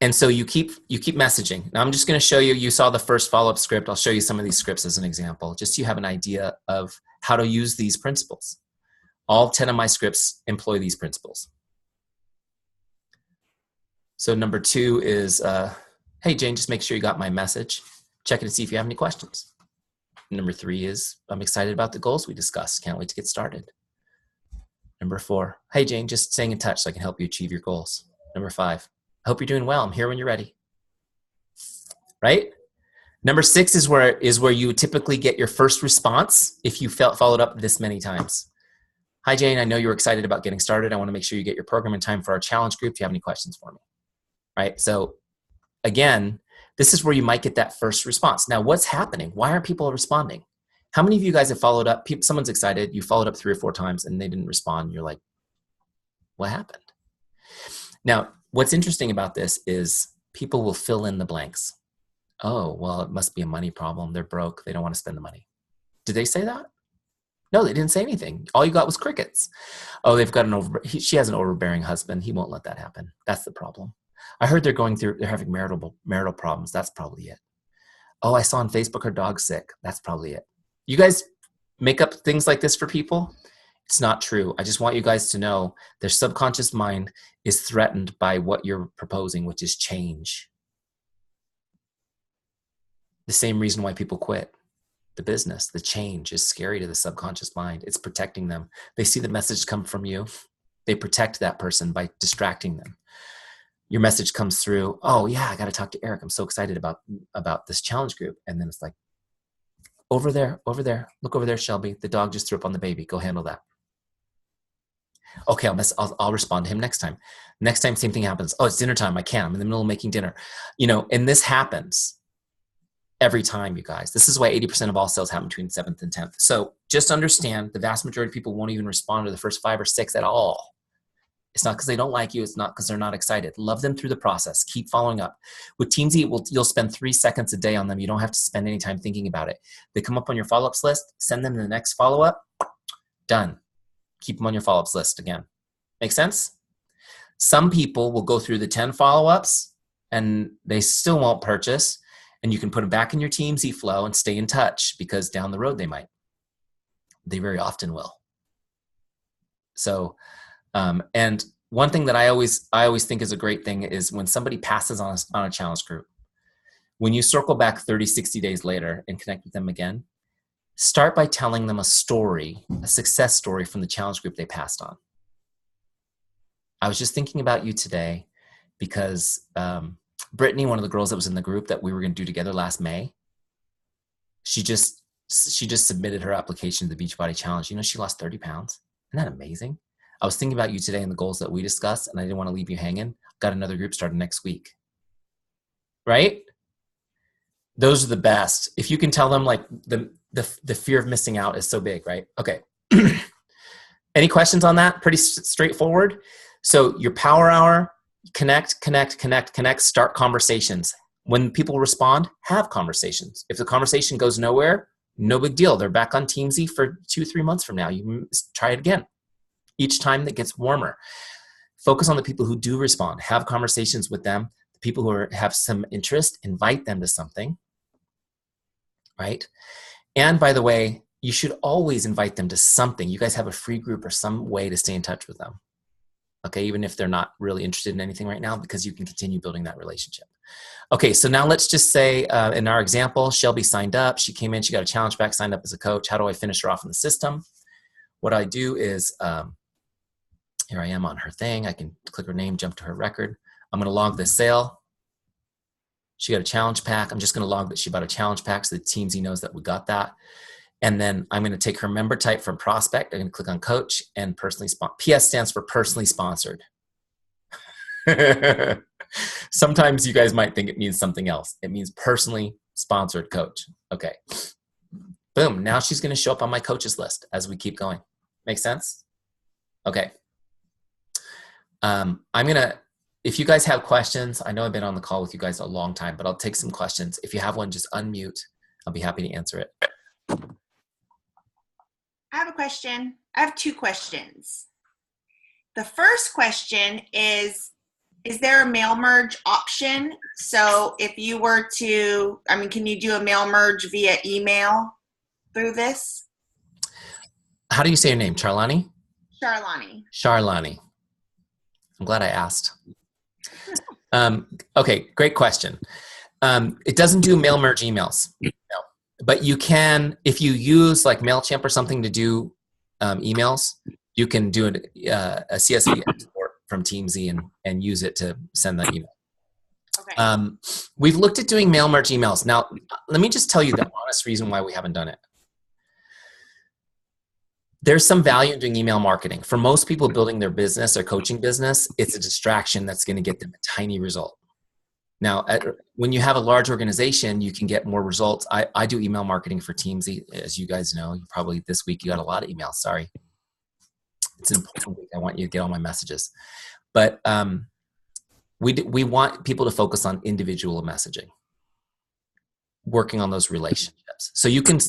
And so you keep messaging. Now I'm just going to show you saw the first follow-up script. I'll show you some of these scripts as an example, just so you have an idea of how to use these principles. All 10 of my scripts employ these principles. So number 2 is, hey, Jane, just make sure you got my message. Check it to see if you have any questions. Number 3 is, I'm excited about the goals we discussed. Can't wait to get started. Number 4, hey, Jane, just staying in touch so I can help you achieve your goals. Number 5, I hope you're doing well. I'm here when you're ready. Right? Number 6 is where you typically get your first response if you followed up this many times. Hi, Jane, I know you're excited about getting started. I want to make sure you get your program in time for our challenge group. Do you have any questions for me? Right? So again, this is where you might get that first response. Now, what's happening? Why aren't people responding? How many of you guys have followed up? Someone's excited. You followed up 3 or 4 times and they didn't respond. You're like, what happened? Now, what's interesting about this is people will fill in the blanks. Oh, well, it must be a money problem. They're broke. They don't want to spend the money. Did they say that? No, they didn't say anything. All you got was crickets. Oh, she has an overbearing husband. He won't let that happen. That's the problem. I heard they're having marital problems. That's probably it. Oh, I saw on Facebook her dog's sick. That's probably it. You guys make up things like this for people. It's not true. I just want you guys to know their subconscious mind is threatened by what you're proposing, which is change. The same reason why people quit the business. The change is scary to the subconscious mind. It's protecting them. They see the message come from you. They protect that person by distracting them. Your message comes through, oh yeah, I got to talk to Eric. I'm so excited about this challenge group. And then it's like, over there, look over there, Shelby. The dog just threw up on the baby. Go handle that. Okay, I'll respond to him next time. Next time, same thing happens. Oh, it's dinner time. I can't. I'm in the middle of making dinner. And this happens every time, you guys. This is why 80% of all sales happen between 7th and 10th. So just understand the vast majority of people won't even respond to the first 5 or 6 at all. It's not because they don't like you. It's not because they're not excited. Love them through the process. Keep following up. With Teamzy, you'll spend 3 seconds a day on them. You don't have to spend any time thinking about it. They come up on your follow-ups list. Send them to the next follow-up. Done. Keep them on your follow-ups list again. Make sense? Some people will go through the 10 follow-ups and they still won't purchase. And you can put them back in your Teamzy flow and stay in touch because down the road they might. They very often will. So, and one thing that I always think is a great thing is when somebody passes on a challenge group, when you circle back 30, 60 days later and connect with them again, start by telling them a story, a success story from the challenge group they passed on. I was just thinking about you today because Brittany, one of the girls that was in the group that we were going to do together last May, she just submitted her application to the Beachbody Challenge. She lost 30 pounds. Isn't that amazing? I was thinking about you today and the goals that we discussed, and I didn't want to leave you hanging. Got another group starting next week. Right? Those are the best. If you can tell them, like, the fear of missing out is so big, right? Okay. Any questions on that? Pretty straightforward. So your power hour, connect, start conversations. When people respond, have conversations. If the conversation goes nowhere, no big deal. They're back on Teamzy for 2-3 months from now. You try it again. Each time that gets warmer. Focus on the people who do respond. Have conversations with them. The people who have some interest, invite them to something. Right? And by the way, you should always invite them to something. You guys have a free group or some way to stay in touch with them. Okay, even if they're not really interested in anything right now, because you can continue building that relationship. Okay, so now let's just say in our example, Shelby signed up. She came in, she got a challenge pack, signed up as a coach. How do I finish her off in the system? What I do is, here I am on her thing. I can click her name, jump to her record. I'm gonna log this sale. She got a challenge pack. I'm just gonna log that she bought a challenge pack so the Teamzy knows that we got that. And then I'm going to take her member type from prospect. I'm going to click on coach and personally sponsored. PS stands for personally sponsored. Sometimes you guys might think it means something else. It means personally sponsored coach. Okay. Boom. Now she's going to show up on my coaches list as we keep going. Make sense? Okay. If you guys have questions, I know I've been on the call with you guys a long time, but I'll take some questions. If you have one, just unmute. I'll be happy to answer it. I have a question. I have 2 questions. The first question is there a mail merge option? So if you were to, can you do a mail merge via email through this? How do you say your name? Charlani? Charlani. Charlani. I'm glad I asked. Okay, great question. It doesn't do mail merge emails, no. But you can, if you use like MailChimp or something to do emails, you can do a CSV export from Teamzy and use it to send that email. Okay. We've looked at doing mail merge emails. Now, let me just tell you the honest reason why we haven't done it. There's some value in doing email marketing. For most people building their business, their coaching business, it's a distraction that's going to get them a tiny result. Now, when you have a large organization, you can get more results. I do email marketing for Teamzy. As you guys know, you probably this week you got a lot of emails. Sorry. It's an important week. I want you to get all my messages. But we want people to focus on individual messaging, working on those relationships. So you can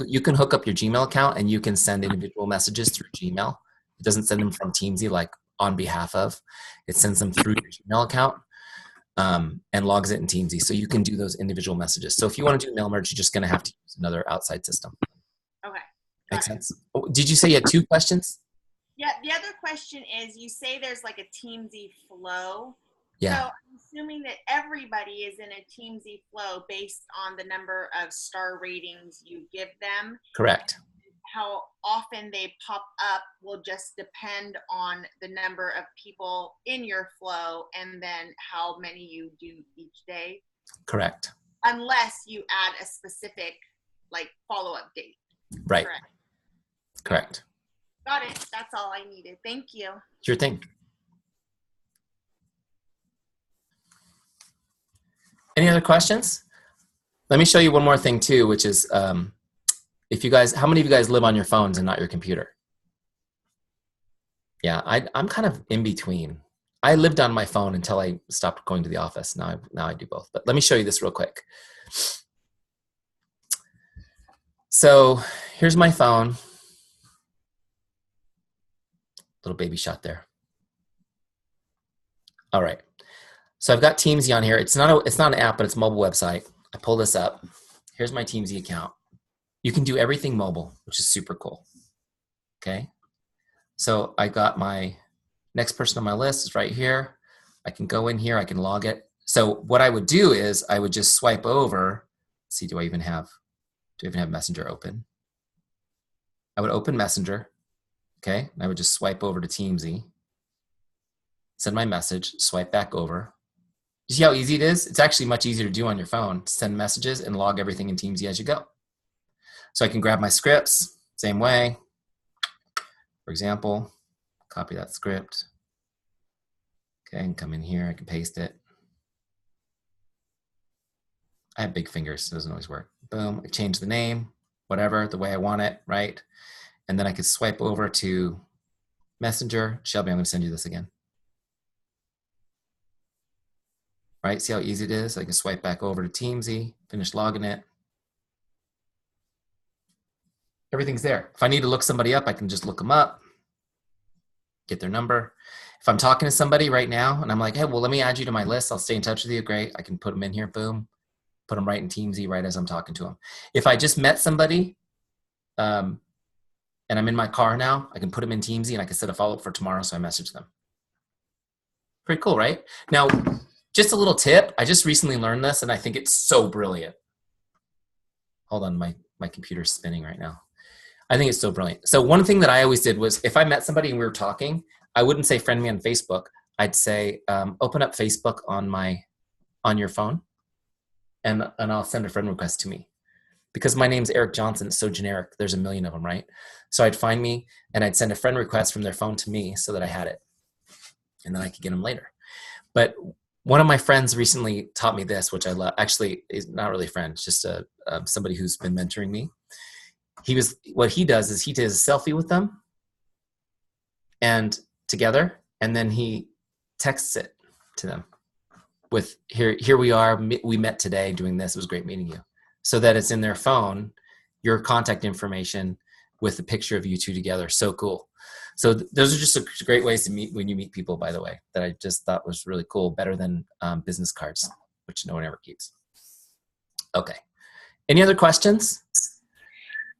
you can hook up your Gmail account and you can send individual messages through Gmail. It doesn't send them from Teamzy like on behalf of. It sends them through your Gmail account and logs it in Teamzy. So you can do those individual messages. So if you want to do mail merge, you're just going to have to use another outside system. Okay. Makes sense? Oh, did you say you had 2 questions? Yeah. The other question is, you say there's like a Teamzy flow. Yeah. So I'm assuming that everybody is in a Teamzy flow based on the number of star ratings you give them. Correct. How often they pop up will just depend on the number of people in your flow and then how many you do each day. Correct. Unless you add a specific like follow-up date. Right. Correct. Got it. That's all I needed. Thank you. Sure thing. Any other questions? Let me show you one more thing too, which is if you guys, how many of you guys live on your phones and not your computer? Yeah, I'm kind of in between. I lived on my phone until I stopped going to the office. Now I do both. But let me show you this real quick. So here's my phone. Little baby shot there. All right. So I've got Teamzy on here. It's not an app, but it's a mobile website. I pull this up. Here's my Teamzy account. You can do everything mobile, which is super cool. Okay. So I got my next person on my list is right here. I can go in here. I can log it. So what I would do is I would just swipe over. Let's see, do I even have Messenger open? I would open Messenger. Okay. And I would just swipe over to Teamzy. Send my message, swipe back over. You see how easy it is? It's actually much easier to do on your phone. Send messages and log everything in Teamzy as you go. So I can grab my scripts, same way. For example, copy that script. Okay, and come in here, I can paste it. I have big fingers, so it doesn't always work. Boom, I change the name, whatever, the way I want it, right? And then I could swipe over to Messenger. Shelby, I'm gonna send you this again. Right, see how easy it is? I can swipe back over to Teamzy, finish logging it. Everything's there. If I need to look somebody up, I can just look them up, get their number. If I'm talking to somebody right now and I'm like, hey, well, let me add you to my list. I'll stay in touch with you. Great. I can put them in here. Boom. Put them right in Teamzy right as I'm talking to them. If I just met somebody and I'm in my car now, I can put them in Teamzy and I can set a follow-up for tomorrow, so I message them. Pretty cool, right? Now, just a little tip. I just recently learned this and I think it's so brilliant. Hold on, my computer's spinning right now. I think it's so brilliant. So one thing that I always did was if I met somebody and we were talking, I wouldn't say friend me on Facebook. I'd say open up Facebook on your phone and I'll send a friend request to me. Because my name's Eric Johnson, it's so generic. There's a million of them, right? So I'd find me and I'd send a friend request from their phone to me so that I had it. And then I could get them later. But one of my friends recently taught me this, which I love. Actually, is not really a friend, it's just somebody who's been mentoring me. What he does is he does a selfie with them and together, and then he texts it to them with here we are, we met today doing this, it was great meeting you. So that it's in their phone, your contact information with a picture of you two together. So cool. So those are just great ways to meet when you meet people, by the way, that I just thought was really cool, better than business cards, which no one ever keeps. Okay. Any other questions?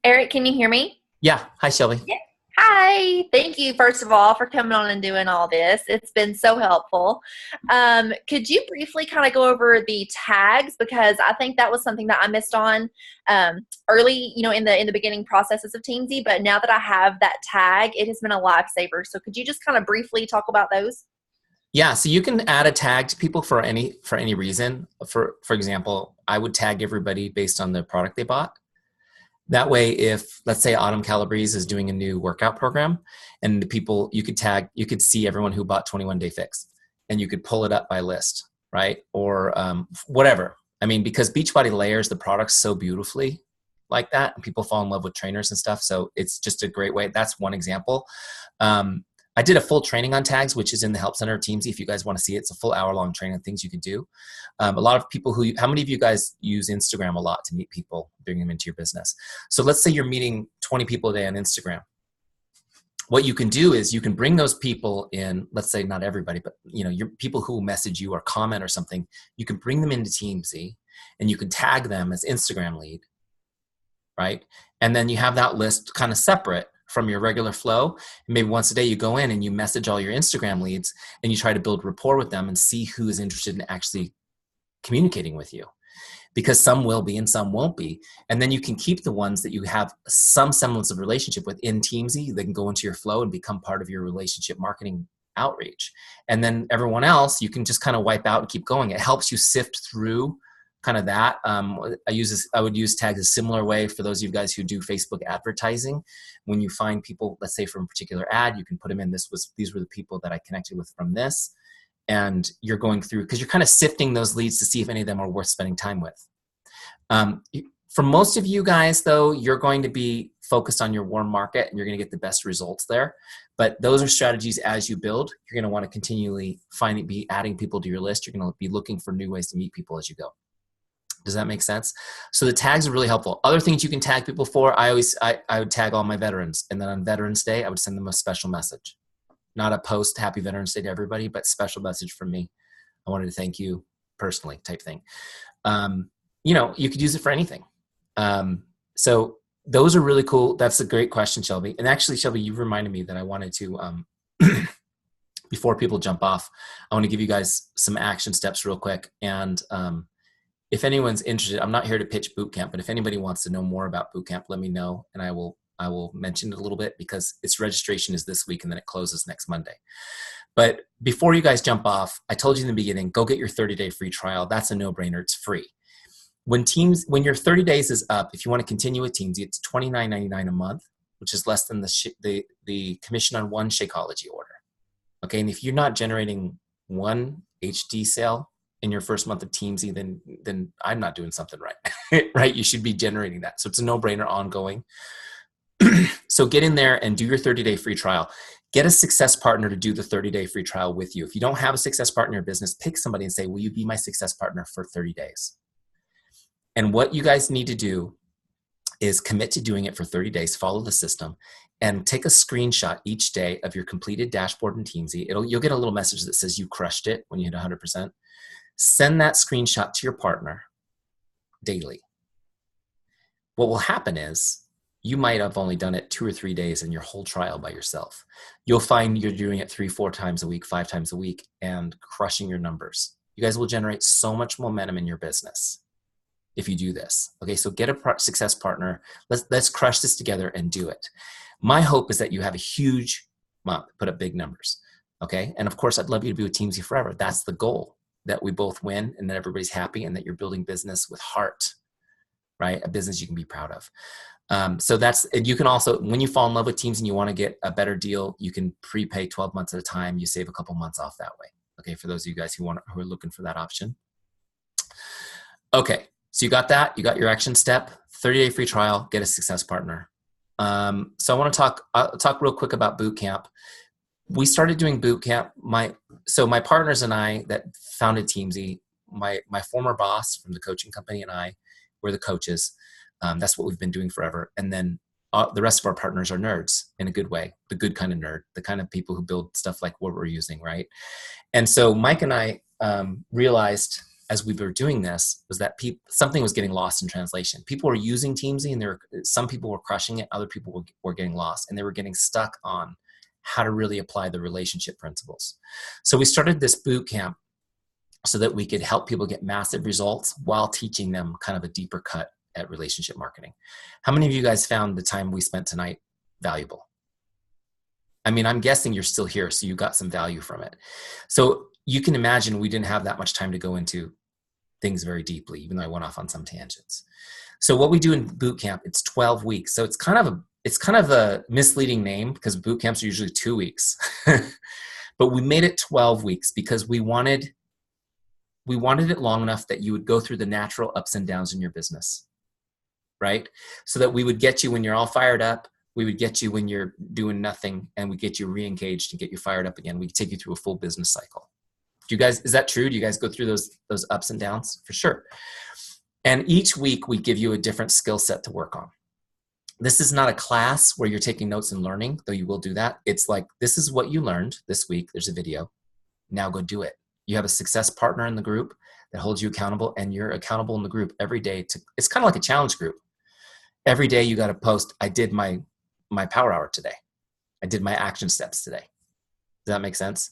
Eric, can you hear me? Yeah. Hi, Shelby. Yeah. Hi, thank you, first of all, for coming on and doing all this. It's been so helpful. Could you briefly kind of go over the tags, because I think that was something that I missed on early, in the beginning processes of Teamzy. But now that I have that tag, it has been a lifesaver. So could you just kind of briefly talk about those? Yeah, so you can add a tag to people for any reason. For example, I would tag everybody based on the product they bought. That way, if let's say Autumn Calabrese is doing a new workout program, and the people you could tag, you could see everyone who bought 21 Day Fix, and you could pull it up by list, right? Or whatever. I mean, because Beachbody layers the products so beautifully like that, and people fall in love with trainers and stuff. So it's just a great way. That's one example. I did a full training on tags, which is in the Help Center of Teamzy. If you guys want to see it, it's a full hour-long training on things you could do. A lot of people how many of you guys use Instagram a lot to meet people, bring them into your business? So let's say you're meeting 20 people a day on Instagram. What you can do is you can bring those people in, let's say not everybody, but your people who message you or comment or something, you can bring them into Teamzy and you can tag them as Instagram lead, right? And then you have that list kind of separate from your regular flow. And maybe once a day you go in and you message all your Instagram leads and you try to build rapport with them and see who is interested in actually communicating with you, because some will be and some won't be. And then you can keep the ones that you have some semblance of relationship with in Teamzy. They can go into your flow and become part of your relationship marketing outreach. And then everyone else, you can just kind of wipe out and keep going. It helps you sift through kind of that. I would use tags a similar way for those of you guys who do Facebook advertising. When you find people, let's say from a particular ad, you can put them in, these were the people that I connected with from this. And you're going through, because you're kind of sifting those leads to see if any of them are worth spending time with. For most of you guys, though, you're going to be focused on your warm market and you're going to get the best results there. But those are strategies as you build. You're going to want to continually be adding people to your list. You're going to be looking for new ways to meet people as you go. Does that make sense? So the tags are really helpful. Other things you can tag people for, I would tag all my veterans. And then on Veterans Day, I would send them a special message. Not a post, Happy Veterans Day to everybody, but special message from me. I wanted to thank you personally type thing. You could use it for anything. So those are really cool. That's a great question, Shelby. And actually, Shelby, you reminded me that I wanted to, before people jump off, I want to give you guys some action steps real quick. And if anyone's interested, I'm not here to pitch bootcamp, but if anybody wants to know more about bootcamp, let me know. And I will mention it a little bit, because its registration is this week and then it closes next Monday. But before you guys jump off, I told you in the beginning, go get your 30-day free trial. That's a no-brainer. It's free. When your 30 days is up, if you want to continue with Teamzy, it's $29.99 a month, which is less than the commission on one Shakeology order. Okay, and if you're not generating one HD sale in your first month of Teamzy, then I'm not doing something right. Right? You should be generating that. So it's a no-brainer ongoing. So get in there and do your 30-day free trial. Get a success partner to do the 30-day free trial with you. If you don't have a success partner in your business, pick somebody and say, will you be my success partner for 30 days? And what you guys need to do is commit to doing it for 30 days, follow the system, and take a screenshot each day of your completed dashboard in Teamzy. You'll get a little message that says you crushed it when you hit 100%. Send that screenshot to your partner daily. What will happen is you might have only done it 2 or 3 days in your whole trial by yourself. You'll find you're doing it 3-4 times a week, 5 times a week, and crushing your numbers. You guys will generate so much momentum in your business if you do this. Okay, so get a success partner. Let's crush this together and do it. My hope is that you have a huge month, put up big numbers. Okay, and of course, I'd love you to be with Teamzy forever. That's the goal, that we both win and that everybody's happy and that you're building business with heart, right? A business you can be proud of. So you can also, when you fall in love with Teamzy and you want to get a better deal, you can prepay 12 months at a time. You save a couple months off that way. Okay, for those of you guys who are looking for that option. Okay, so you got that. You got your action step, 30-day free trial, get a success partner. So I want to talk real quick about boot camp. We started doing boot camp. My partners and I that founded Teamzy, my former boss from the coaching company and I were the coaches. That's what we've been doing forever. And then the rest of our partners are nerds in a good way, the good kind of nerd, the kind of people who build stuff like what we're using, right? And so Mike and I realized as we were doing this was that something was getting lost in translation. People were using Teamzy, and some people were crushing it. Other people were getting lost, and they were getting stuck on how to really apply the relationship principles. So we started this boot camp so that we could help people get massive results while teaching them kind of a deeper cut at relationship marketing. How many of you guys found the time we spent tonight valuable? I mean, I'm guessing you're still here, so you got some value from it. So you can imagine we didn't have that much time to go into things very deeply, even though I went off on some tangents. So what we do in boot camp, it's 12 weeks. So it's kind of a misleading name because boot camps are usually 2 weeks. But we made it 12 weeks because we wanted it long enough that you would go through the natural ups and downs in your business, right? So that we would get you when you're all fired up. We would get you when you're doing nothing, and we get you re-engaged and get you fired up again. We take you through a full business cycle. Do you guys, is that true? Do you guys go through those ups and downs? For sure. And each week we give you a different skill set to work on. This is not a class where you're taking notes and learning, though you will do that. It's like, this is what you learned this week. There's a video. Now go do it. You have a success partner in the group that holds you accountable, and you're accountable in the group every day. It's kind of like a challenge group. Every day you got to post, I did my power hour today. I did my action steps today. Does that make sense?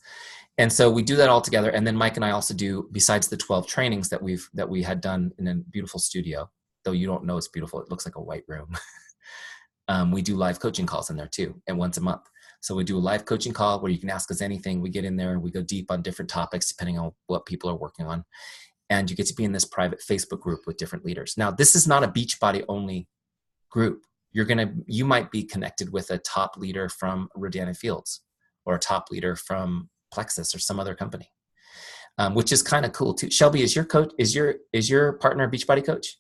And so we do that all together. And then Mike and I also do, besides the 12 trainings that we had done in a beautiful studio, though you don't know it's beautiful, it looks like a white room. We do live coaching calls in there too, and once a month. So we do a live coaching call where you can ask us anything. We get in there and we go deep on different topics depending on what people are working on. And you get to be in this private Facebook group with different leaders. Now, this is not a Beachbody only group. You might be connected with a top leader from Rodan Fields or a top leader from Plexus or some other company, which is kind of cool too. Shelby, is your partner a Beachbody coach?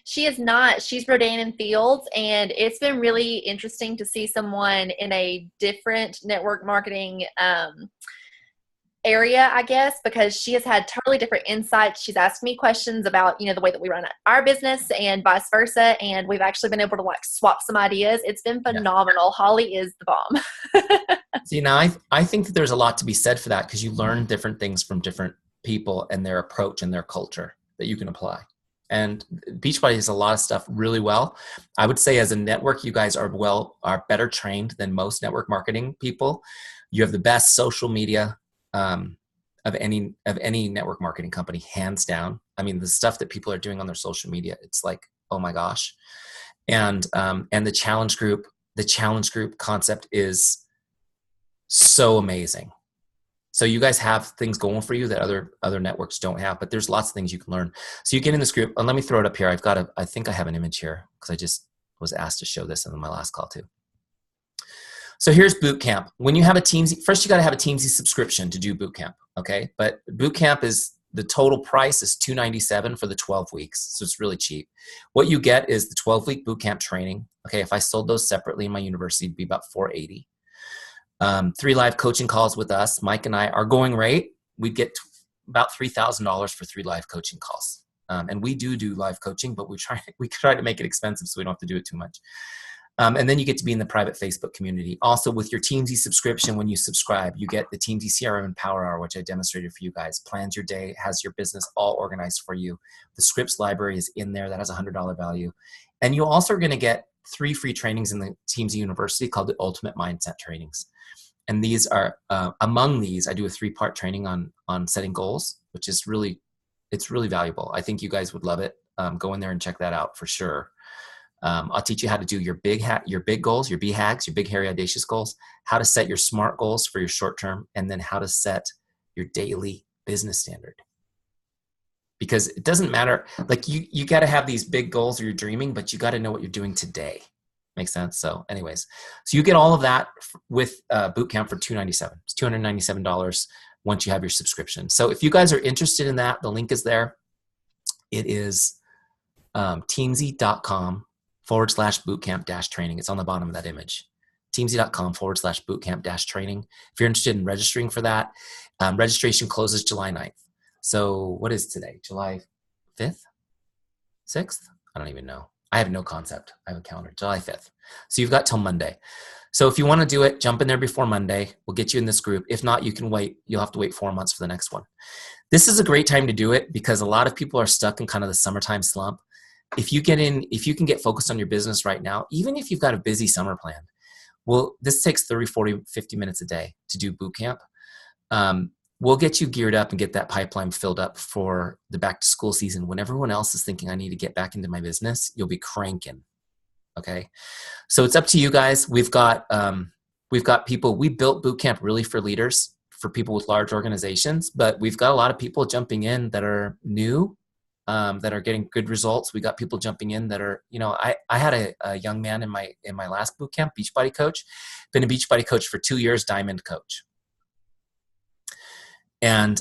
She is not. She's Rodan Fields, and it's been really interesting to see someone in a different network marketing area, I guess, because she has had totally different insights. She's asked me questions about, the way that we run our business and vice versa. And we've actually been able to swap some ideas. It's been phenomenal. Yeah. Holly is the bomb. See, now I think that there's a lot to be said for that, because you learn different things from different people and their approach and their culture that you can apply. And Beachbody does a lot of stuff really well. I would say as a network, you guys are better trained than most network marketing people. You have the best social media of any network marketing company, hands down. I mean, the stuff that people are doing on their social media, it's like, oh my gosh. And the challenge group concept is so amazing. So you guys have things going for you that other networks don't have, but there's lots of things you can learn. So you get in this group, and let me throw it up here. I think I have an image here because I just was asked to show this in my last call too. So here's boot camp. When you have a Teamzy, first you got to have a Teamzy subscription to do boot camp, okay? But boot camp is, the total price is $297 for the 12 weeks, so it's really cheap. What you get is the 12-week boot camp training. Okay, if I sold those separately in my university, it'd be about $480. 3 live coaching calls with us. Mike and I, our going rate, we'd get about $3,000 for 3 live coaching calls. And we do live coaching, but we try to make it expensive so we don't have to do it too much. And then you get to be in the private Facebook community. Also, with your Teamzy subscription, when you subscribe, you get the Teamzy CRM and Power Hour, which I demonstrated for you guys. Plans your day, has your business all organized for you. The scripts library is in there. That has a $100 value. And you also are going to get 3 free trainings in the Teamzy University called the Ultimate Mindset Trainings. And these are, among these, I do a 3-part training on setting goals, which is it's really valuable. I think you guys would love it. Go in there and check that out for sure. I'll teach you how to do your big goals, your BHAGs, your big, hairy, audacious goals, how to set your SMART goals for your short term, and then how to set your daily business standard. Because it doesn't matter, like you got to have these big goals or you're dreaming, but you got to know what you're doing today. Makes sense? So anyways, so you get all of that with boot camp for $297. It's $297 once you have your subscription. So if you guys are interested in that, the link is there. It is teamzy.com/bootcamp-training. It's on the bottom of that image. teamzy.com/bootcamp-training. If you're interested in registering for that, registration closes July 9th. So what is today? July 5th? 6th? I don't even know. I have no concept. I have a calendar, July 5th. So you've got till Monday. So if you want to do it, jump in there before Monday. We'll get you in this group. If not, you can wait. You'll have to wait 4 months for the next one. This is a great time to do it because a lot of people are stuck in kind of the summertime slump. If you can get focused on your business right now, even if you've got a busy summer plan, well, this takes 30, 40, 50 minutes a day to do boot camp. We'll get you geared up and get that pipeline filled up for the back to school season. When everyone else is thinking, I need to get back into my business, you'll be cranking. Okay. So it's up to you guys. We've got people, we built boot camp really for leaders, for people with large organizations, but we've got a lot of people jumping in that are new, that are getting good results. We got people jumping in that are, I had a young man in my last boot camp, Beachbody coach, been a Beachbody coach for 2 years, diamond coach. And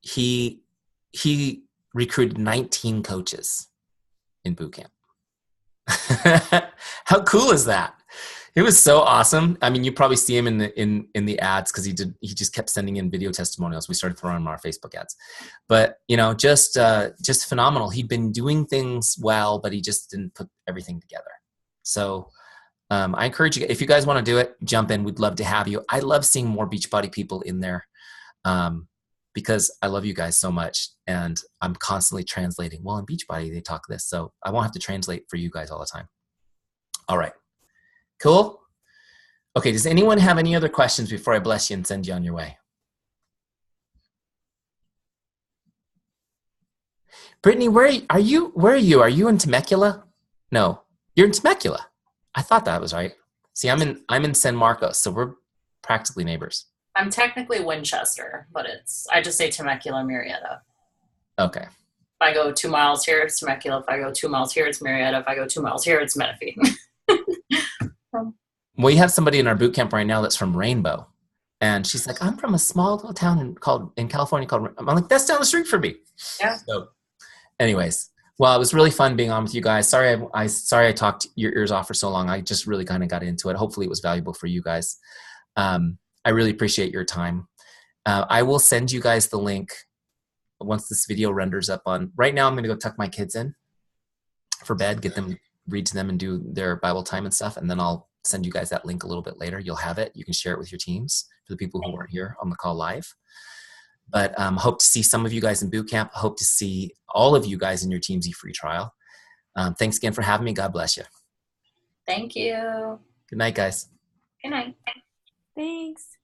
he recruited 19 coaches in boot camp. How cool is that? It was so awesome. I mean, you probably see him in the ads because he just kept sending in video testimonials. We started throwing him on our Facebook ads, but just phenomenal. He'd been doing things well, but he just didn't put everything together. So I encourage you, if you guys want to do it, jump in. We'd love to have you. I love seeing more Beachbody people in there. Because I love you guys so much and I'm constantly translating. Well, in Beachbody, they talk this, so I won't have to translate for you guys all the time. All right. Cool. Okay. Does anyone have any other questions before I bless you and send you on your way? Brittany, where are you? Are you in Temecula? No, you're in Temecula. I thought that was right. See, I'm in San Marcos, so we're practically neighbors. I'm technically Winchester, but I just say Temecula, Murrieta. Okay. If I go 2 miles here, it's Temecula. If I go 2 miles here, it's Murrieta. If I go 2 miles here, it's Menifee. Well, you have somebody in our boot camp right now that's from Rainbow. And she's like, I'm from a small little town in California called, I'm like, that's down the street from me. Yeah. So anyways, well, it was really fun being on with you guys. Sorry I talked your ears off for so long. I just really kind of got into it. Hopefully it was valuable for you guys. I really appreciate your time. I will send you guys the link once this video renders up on. Right now, I'm going to go tuck my kids in for bed, get them, read to them and do their Bible time and stuff. And then I'll send you guys that link a little bit later. You'll have it. You can share it with your teams for the people who weren't here on the call live. But hope to see some of you guys in boot camp. Hope to see all of you guys in your Teamzy free trial. Thanks again for having me. God bless you. Thank you. Good night, guys. Good night. Thanks.